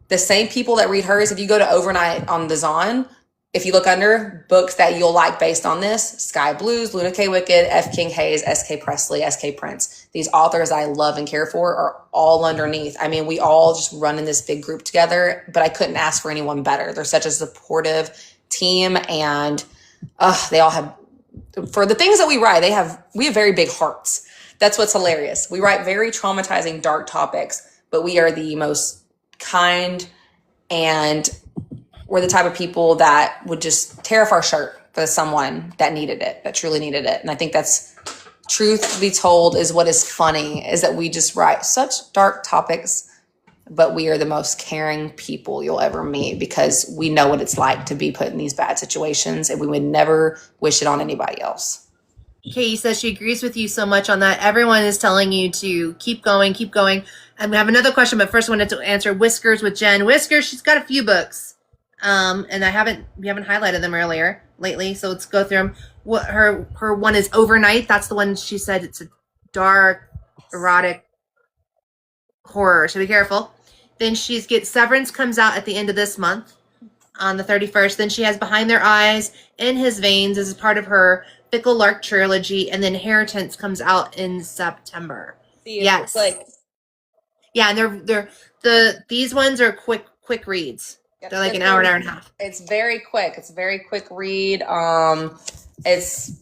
the same people that read hers, if you go to Overnight on the Zon, if you look under books that you'll like based on this, Sky Blues, Luna K. Wicked, F. King Hayes, S.K. Presley, S.K. Prince. These authors I love and care for are all underneath. I mean, we all just run in this big group together, but I couldn't ask for anyone better. They're such a supportive team, and they all have, for the things that we write, we have very big hearts. That's what's hilarious. We write very traumatizing, dark topics, but we are the most kind, and we're the type of people that would just tear off our shirt for someone that needed it, that truly needed it. And I think that's, truth be told, is what is funny, is that we just write such dark topics, but we are the most caring people you'll ever meet because we know what it's like to be put in these bad situations, and we would never wish it on anybody else. Katie says she agrees with you so much on that. Everyone is telling you to keep going, keep going. And we have another question, but first I wanted to answer Whiskers with Jen. Whiskers, she's got a few books. And we haven't highlighted them lately, so let's go through them. What her one is Overnight. That's the one she said it's a dark, erotic horror. So be careful. Then she's Severance comes out at the end of this month on the 31st. Then she has Behind Their Eyes, In His Veins as part of her Fickle Lark trilogy, and then Inheritance comes out in September. Yes. Yeah, and these ones are quick reads. Yep, they're like an hour and a half. It's very quick. It's a very quick read. Like I said,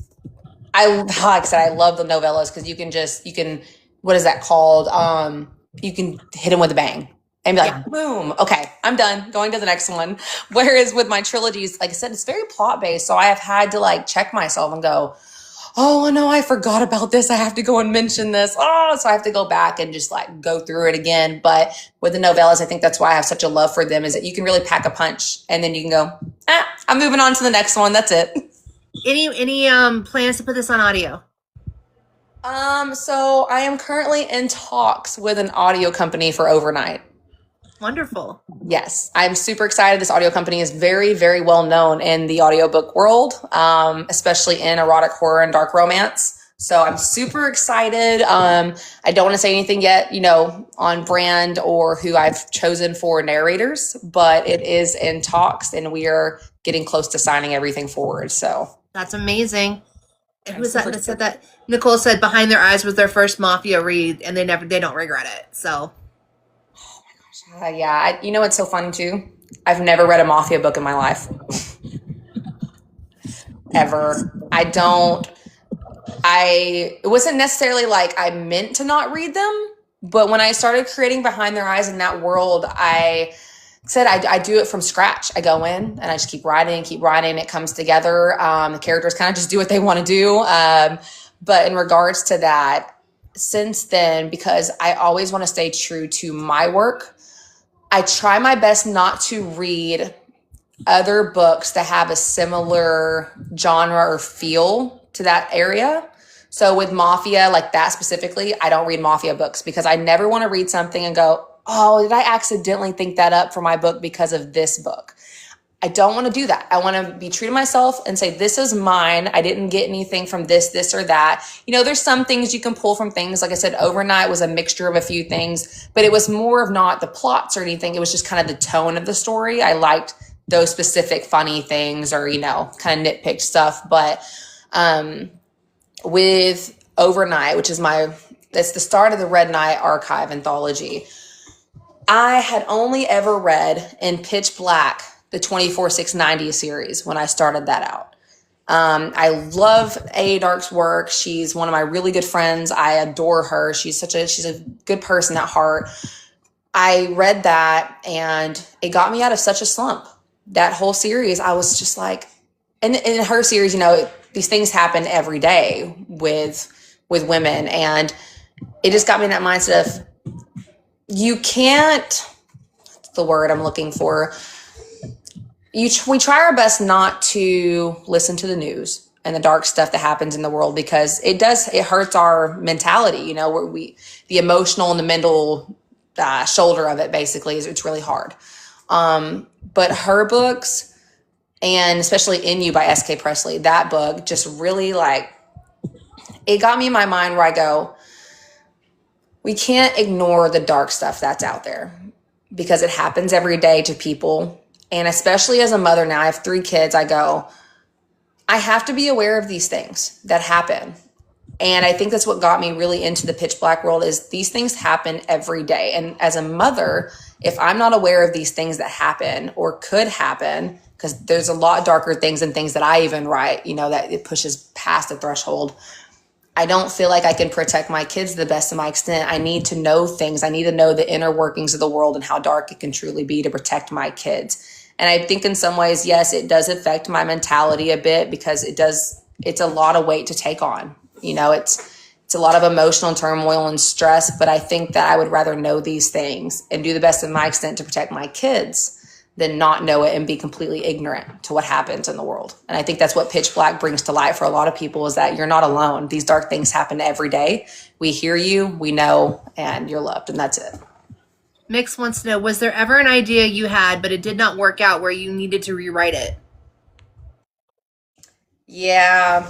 I love the novellas because you can, what is that called? You can hit them with a bang and be like, boom, okay, I'm done, going to the next one. Whereas with my trilogies, like I said, it's very plot based. So I have had to check myself and go, oh no, I forgot about this. I have to go and mention this. So I have to go back and just go through it again. But with the novellas, I think that's why I have such a love for them, is that you can really pack a punch and then you can go, I'm moving on to the next one. That's it. Any plans to put this on audio? So I am currently in talks with an audio company for Overnight. Wonderful. Yes, I'm super excited. This audio company is very, very well known in the audiobook world, especially in erotic horror and dark romance. So I'm super excited. I don't want to say anything yet, on brand or who I've chosen for narrators, but it is in talks and we are getting close to signing everything forward. So that's amazing. Who was that said that? Nicole said Behind Their Eyes was their first Mafia read and they don't regret it. So. Oh my gosh. Yeah. It's so funny too? I've never read a Mafia book in my life. Ever. It wasn't necessarily like I meant to not read them, but when I started creating Behind Their Eyes in that world, I said I do it from scratch. I go in and I just keep writing. It comes together. The characters kind of just do what they want to do. But in regards to that, since then, because I always want to stay true to my work, I try my best not to read other books that have a similar genre or feel to that area. So with Mafia, like that specifically, I don't read Mafia books because I never want to read something and go, oh, did I accidentally think that up for my book because of this book? I don't want to do that. I want to be true to myself and say, this is mine. I didn't get anything from this or that. There's some things you can pull from things. Like I said, Overnight was a mixture of a few things, but it was more of not the plots or anything. It was just kind of the tone of the story. I liked those specific funny things or, kind of nitpicked stuff. But with Overnight, which is that's the start of the Red Knight Archive anthology, I had only ever read in Pitch Black the 24/690 series when I started that out. I love A. Dark's work. She's one of my really good friends. I adore her. She's a good person at heart. I read that and it got me out of such a slump. That whole series, I was just like, and in her series, these things happen every day with women. And it just got me in that mindset of, you can't, what's the word I'm looking for? We try our best not to listen to the news and the dark stuff that happens in the world because it hurts our mentality, where the emotional and the mental shoulder of it basically it's really hard. But her books, and especially In You by S.K. Presley, that book just really it got me in my mind where I go, we can't ignore the dark stuff that's out there because it happens every day to people. And especially as a mother now, I have 3 kids, I go, I have to be aware of these things that happen. And I think that's what got me really into the Pitch Black world is these things happen every day. And as a mother, if I'm not aware of these things that happen or could happen, because there's a lot darker things and things that I even write, that it pushes past the threshold. I don't feel like I can protect my kids to the best of my extent. I need to know things. I need to know the inner workings of the world and how dark it can truly be to protect my kids. And I think in some ways, yes, it does affect my mentality a bit because it's a lot of weight to take on. It's a lot of emotional turmoil and stress, but I think that I would rather know these things and do the best of my extent to protect my kids than not know it and be completely ignorant to what happens in the world. And I think that's what Pitch Black brings to light for a lot of people is that you're not alone. These dark things happen every day. We hear you, we know, and you're loved, and that's it. Mix wants to know, was there ever an idea you had, but it did not work out where you needed to rewrite it? Yeah,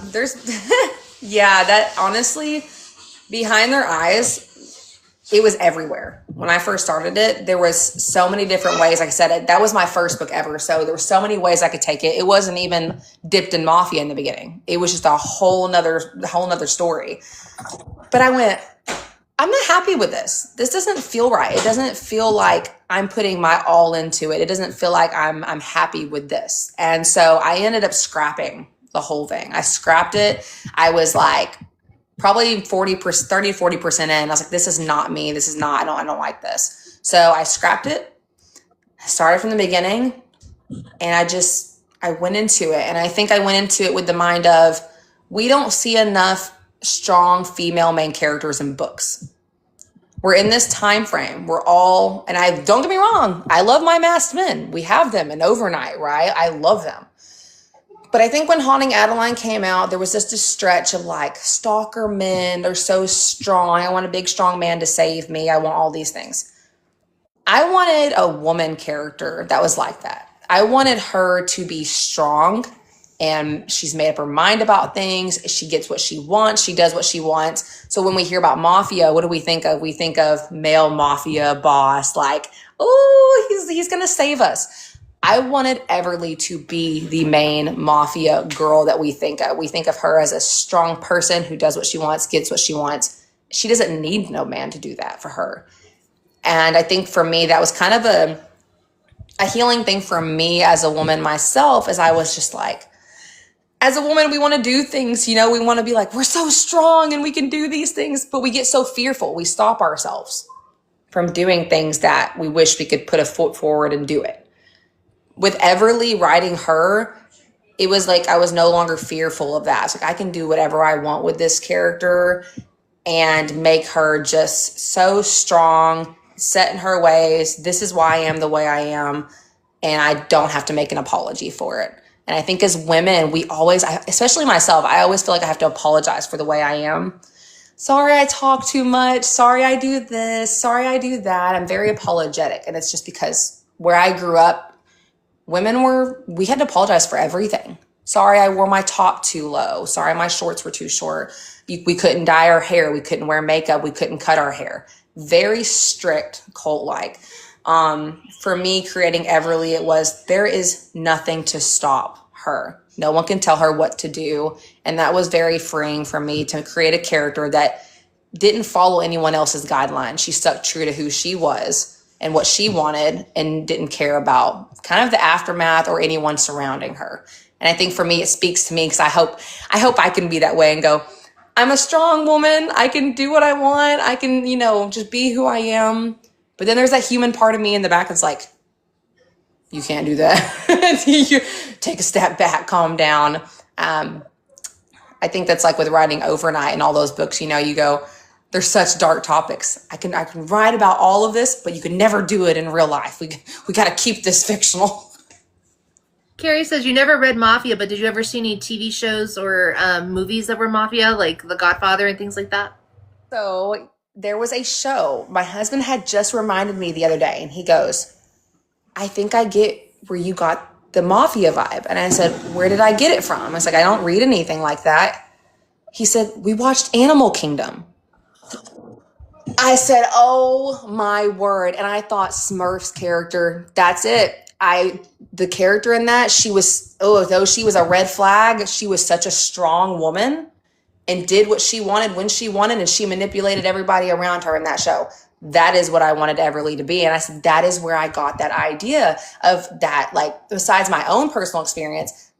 that honestly, Behind Their Eyes, it was everywhere. When I first started it, there was so many different ways. Like I said, that was my first book ever. So there were so many ways I could take it. It wasn't even dipped in Mafia in the beginning. It was just a whole nother story. But I went, I'm not happy with this. This doesn't feel right. It doesn't feel like I'm putting my all into it. It doesn't feel like I'm happy with this. And so I ended up scrapping the whole thing. I scrapped it. I was like probably 30-40% in. I was like, this is not me. This is not, I don't like this. So I scrapped it. I started from the beginning and I went into it. And I think I went into it with the mind of, we don't see enough strong female main characters in books. We're in this time frame. We're all, and don't get me wrong, I love my masked men. We have them in Overnight, right? I love them. But I think when Haunting Adeline came out, there was just a stretch of like stalker men. They're so strong. I want a big, strong man to save me. I want all these things. I wanted a woman character that was like that. I wanted her to be strong and she's made up her mind about things. She gets what she wants. She does what she wants. So when we hear about mafia, what do we think of? We think of male mafia boss, like, oh, he's going to save us. I wanted Everly to be the main mafia girl that we think of. We think of her as a strong person who does what she wants, gets what she wants. She doesn't need no man to do that for her. And I think for me, that was kind of a healing thing for me as a woman myself, as I was just like, as a woman, we want to do things, we want to be like, we're so strong and we can do these things, but we get so fearful. We stop ourselves from doing things that we wish we could put a foot forward and do it. With Everly writing her, it was like I was no longer fearful of that. It's like I can do whatever I want with this character and make her just so strong, set in her ways. This is why I am the way I am, and I don't have to make an apology for it. And I think as women, we always, especially myself, I always feel like I have to apologize for the way I am. Sorry, I talk too much. Sorry, I do this. Sorry, I do that. I'm very apologetic. And it's just because where I grew up, we had to apologize for everything. Sorry, I wore my top too low. Sorry, my shorts were too short. We couldn't dye our hair. We couldn't wear makeup. We couldn't cut our hair. Very strict, cult-like. For me, creating Everly, there is nothing to stop her. No one can tell her what to do. And that was very freeing for me to create a character that didn't follow anyone else's guidelines. She stuck true to who she was and what she wanted and didn't care about kind of the aftermath or anyone surrounding her. And I think for me, it speaks to me because I hope I can be that way and go, I'm a strong woman. I can do what I want. I can, just be who I am. But then there's that human part of me in the back that's like, you can't do that. You take a step back, calm down. I think that's like with writing Overnight and all those books, you go, there's such dark topics. I can write about all of this, but you can never do it in real life. We got to keep this fictional. Carrie says you never read Mafia, but did you ever see any TV shows or movies that were Mafia, like The Godfather and things like that? So there was a show. My husband had just reminded me the other day, and he goes, I think I get where you got the Mafia vibe. And I said, where did I get it from? I was like, I don't read anything like that. He said, we watched Animal Kingdom. I said, oh my word. And I thought Smurf's character, that's it. The character in that, though she was a red flag, she was such a strong woman and did what she wanted when she wanted, and she manipulated everybody around her in that show. That is what I wanted Everly to be. And I said, that is where I got that idea of that. Like, besides my own personal experience,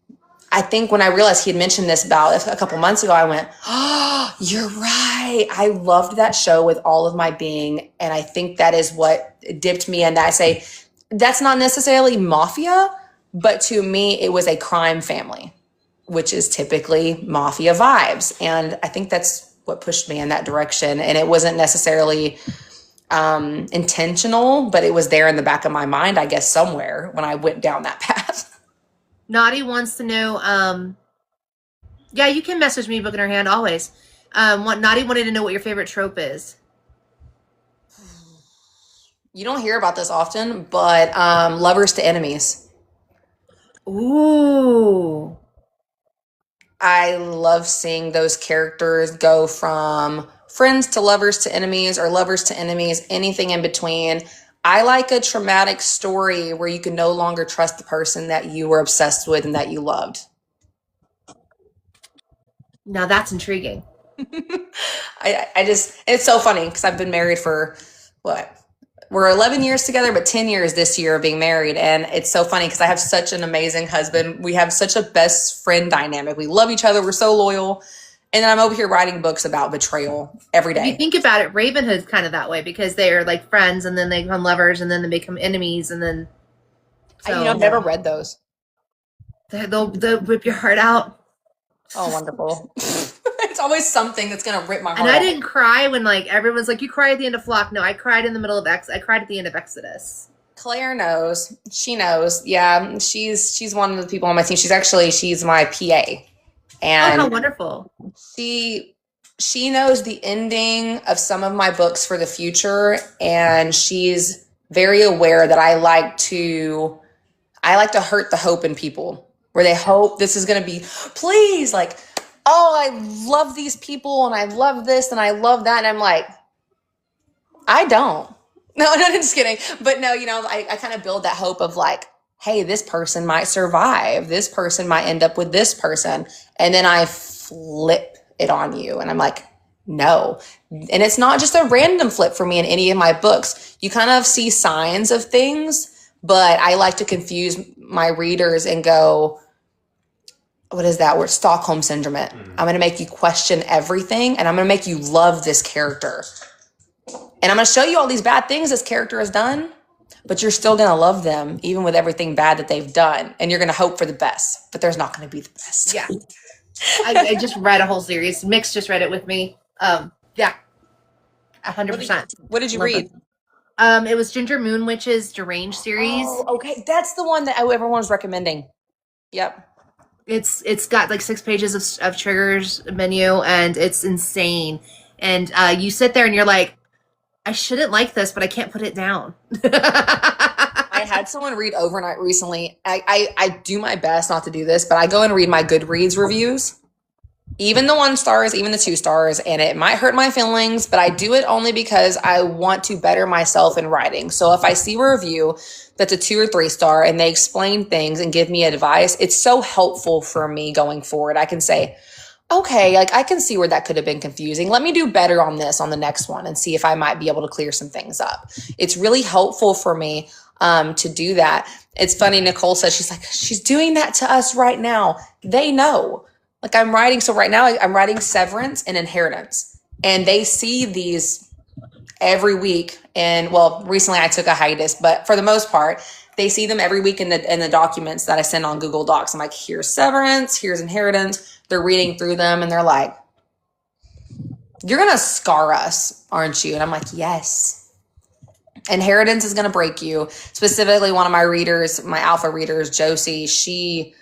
I think when I realized he had mentioned this about a couple months ago, I went, oh, you're right. I loved that show with all of my being. And I think that is what dipped me in that. I say, that's not necessarily mafia, but to me, it was a crime family, which is typically mafia vibes. And I think that's what pushed me in that direction. And it wasn't necessarily intentional, but it was there in the back of my mind, I guess, somewhere when I went down that path. Naughty wants to know, yeah, you can message me, book in her hand, always. Naughty wanted to know what your favorite trope is. You don't hear about this often, but lovers to enemies. Ooh. I love seeing those characters go from friends to lovers to enemies, or lovers to enemies, anything in between. I like a traumatic story where you can no longer trust the person that you were obsessed with and that you loved. Now that's intriguing. It's so funny because I've been married for we're 11 years together, but 10 years this year of being married. And it's so funny because I have such an amazing husband. We have such a best friend dynamic. We love each other. We're so loyal. And then I'm over here writing books about betrayal every day. If you think about it, Ravenhood's kind of that way because they're like friends and then they become lovers and then they become enemies and then. So, I've never read those. They'll rip your heart out. Oh, wonderful. It's always something that's going to rip my heart out. And I didn't cry when like everyone's like, you cry at the end of Flock. No, I cried in the middle of I cried at the end of Exodus. Claire knows. She knows. Yeah, she's one of the people on my team. She's my PA, and how wonderful. She knows the ending of some of my books for the future, and she's very aware that I like to hurt the hope in people, where they hope this is going to be, please, like, oh, I love these people and I love this and I love that. And I'm like, I don't. No, I'm just kidding. But no, I kind of build that hope of like, hey, this person might survive. This person might end up with this person. And then I flip it on you. And I'm like, no. And it's not just a random flip for me in any of my books. You kind of see signs of things, but I like to confuse my readers and go, what is that word? Stockholm syndrome. I'm going to make you question everything, and I'm going to make you love this character. And I'm going to show you all these bad things this character has done, but you're still going to love them, even with everything bad that they've done. And you're going to hope for the best, but there's not going to be the best. Yeah. I just read a whole series. Mix just read it with me. Yeah. 100%. What did you read? It was Ginger Moon Witch's Deranged series. Oh, okay. That's the one that everyone was recommending. Yep. It's got like 6 pages of triggers menu, and it's insane. And you sit there and you're like, I shouldn't like this, but I can't put it down. I had someone read Overnight recently. I do my best not to do this, but I go and read my Goodreads reviews, even the 1 stars, even the 2 stars, and it might hurt my feelings, but I do it only because I want to better myself in writing. So if I see a review that's a 2 or 3 star and they explain things and give me advice, it's so helpful for me going forward. I can say, okay, like I can see where that could have been confusing. Let me do better on this on the next one and see if I might be able to clear some things up. It's really helpful for me to do that. It's funny, Nicole says, she's doing that to us right now. They know. Like I'm writing, so right now I'm writing Severance and Inheritance, and they see these every week. And well, recently I took a hiatus, but for the most part, they see them every week in the documents that I send on Google Docs. I'm like, here's Severance, here's Inheritance. They're reading through them and they're like, you're going to scar us, aren't you? And I'm like, yes. Inheritance is going to break you. Specifically, one of my readers, my alpha readers, Josie,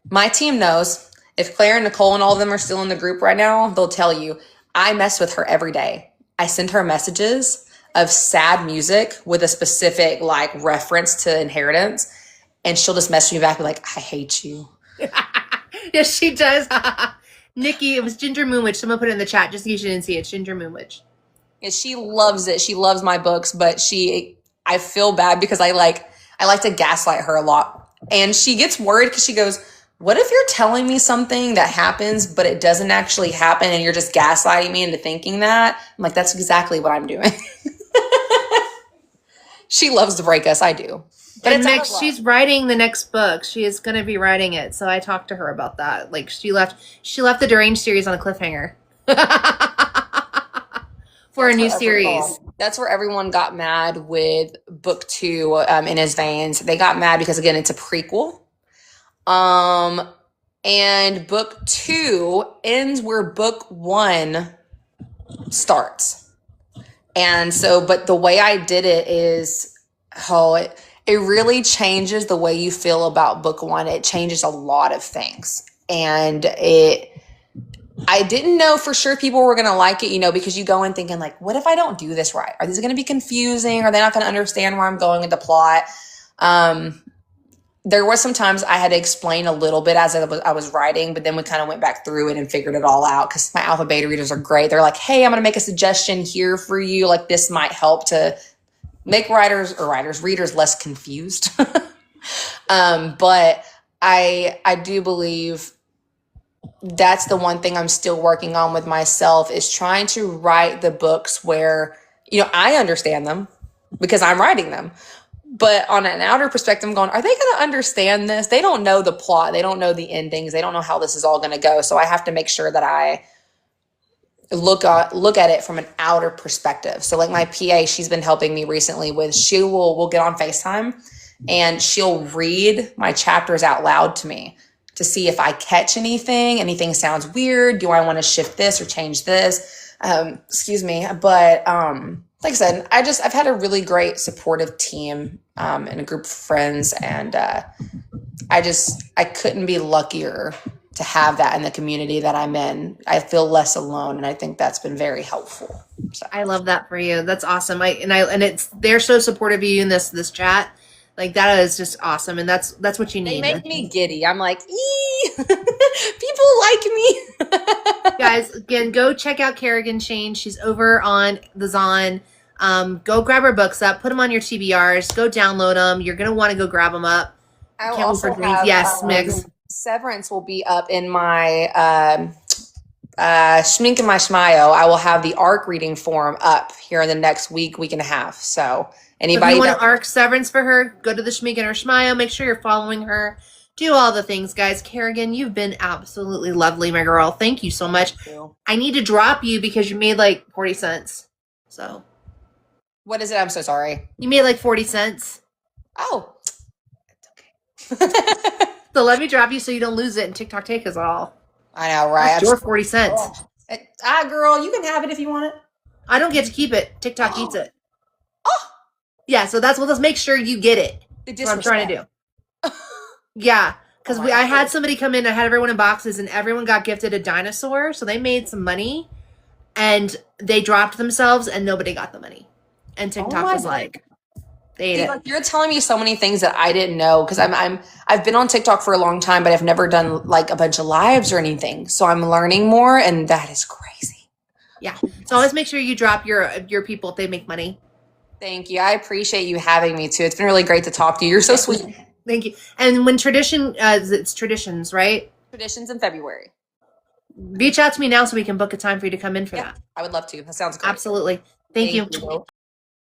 my team knows. If Claire and Nicole and all of them are still in the group right now, they'll tell you, I mess with her every day. I send her messages of sad music with a specific like reference to Inheritance. And she'll just message me back and be like, I hate you. Yes, she does. Nikki, it was Ginger Moon Witch. Someone put it in the chat just in case you didn't see it. It's Ginger Moon Witch. Yeah, she loves it. She loves my books, but I feel bad because I like to gaslight her a lot. And she gets worried because she goes, what if you're telling me something that happens, but it doesn't actually happen and you're just gaslighting me into thinking that? I'm like, that's exactly what I'm doing. She loves to break us. I do. But and next, she's writing the next book. She is going to be writing it. So I talked to her about that. Like she left the Deranged series on a cliffhanger for a new series. That's where everyone got mad with book 2 in his veins. They got mad because again, it's a prequel. And book 2 ends where book 1 starts. And so, but the way I did it is, it really changes the way you feel about book 1. It changes a lot of things. And I didn't know for sure people were going to like it, because you go in thinking like, what if I don't do this right? Are these going to be confusing? Are they not going to understand where I'm going with the plot? There was some times I had to explain a little bit as I was writing, but then we kind of went back through it and figured it all out because my alpha beta readers are great. They're like, hey, I'm going to make a suggestion here for you. Like this might help to make readers less confused. But I do believe that's the one thing I'm still working on with myself is trying to write the books where, I understand them because I'm writing them. But on an outer perspective, I'm going, are they going to understand this? They don't know the plot. They don't know the endings. They don't know how this is all going to go. So I have to make sure that I look at it from an outer perspective. So like my PA, she's been helping me recently with, we'll get on FaceTime and she'll read my chapters out loud to me to see if I catch anything sounds weird. Do I want to shift this or change this? Excuse me. But, like I said, I've had a really great supportive team and a group of friends. And I couldn't be luckier to have that in the community that I'm in. I feel less alone, and I think that's been very helpful. So. I love that for you. That's awesome. They're so supportive of you in this chat. Like, that is just awesome, and that's what you need. They make me giddy. I'm like, people like me. Guys, again, go check out Kerrigan Shane. She's over on the Zon. Go grab her books up, put them on your TBRs, go download them. You're gonna want to go grab them up. I will also have, yes, Mix. Severance will be up in my Schmink and My Schmayo. I will have the ARC reading form up here in the next week and a half. So anybody, if you want to ARC Severance for her, go to the Schmink and her Schmayo. Make sure you're following her. Do all the things, guys. Kerrigan, you've been absolutely lovely, my girl. Thank you so much. I need to drop you because you made like 40 cents. So what is it? I'm so sorry. You made like 40 cents. Oh, it's okay. So let me drop you so you don't lose it and TikTok take us all. I know, right? That's your 40 cents. Girl, you can have it if you want it. I don't get to keep it. TikTok eats it. Oh. Yeah, so let's make sure you get it. That's what I'm trying to do. Yeah, because I had somebody come in, I had everyone in boxes, and everyone got gifted a dinosaur, so they made some money, and they dropped themselves, and nobody got the money. And TikTok was like, they ate it. You're telling me so many things that I didn't know, because I've been on TikTok for a long time, but I've never done like a bunch of lives or anything. So I'm learning more, and that is crazy. Yeah. So always make sure you drop your people if they make money. Thank you. I appreciate you having me too. It's been really great to talk to you. You're so sweet. Thank you. And when it's traditions, right? Traditions in February. Reach out to me now so we can book a time for you to come in for that. I would love to. That sounds great. Absolutely. Thank you.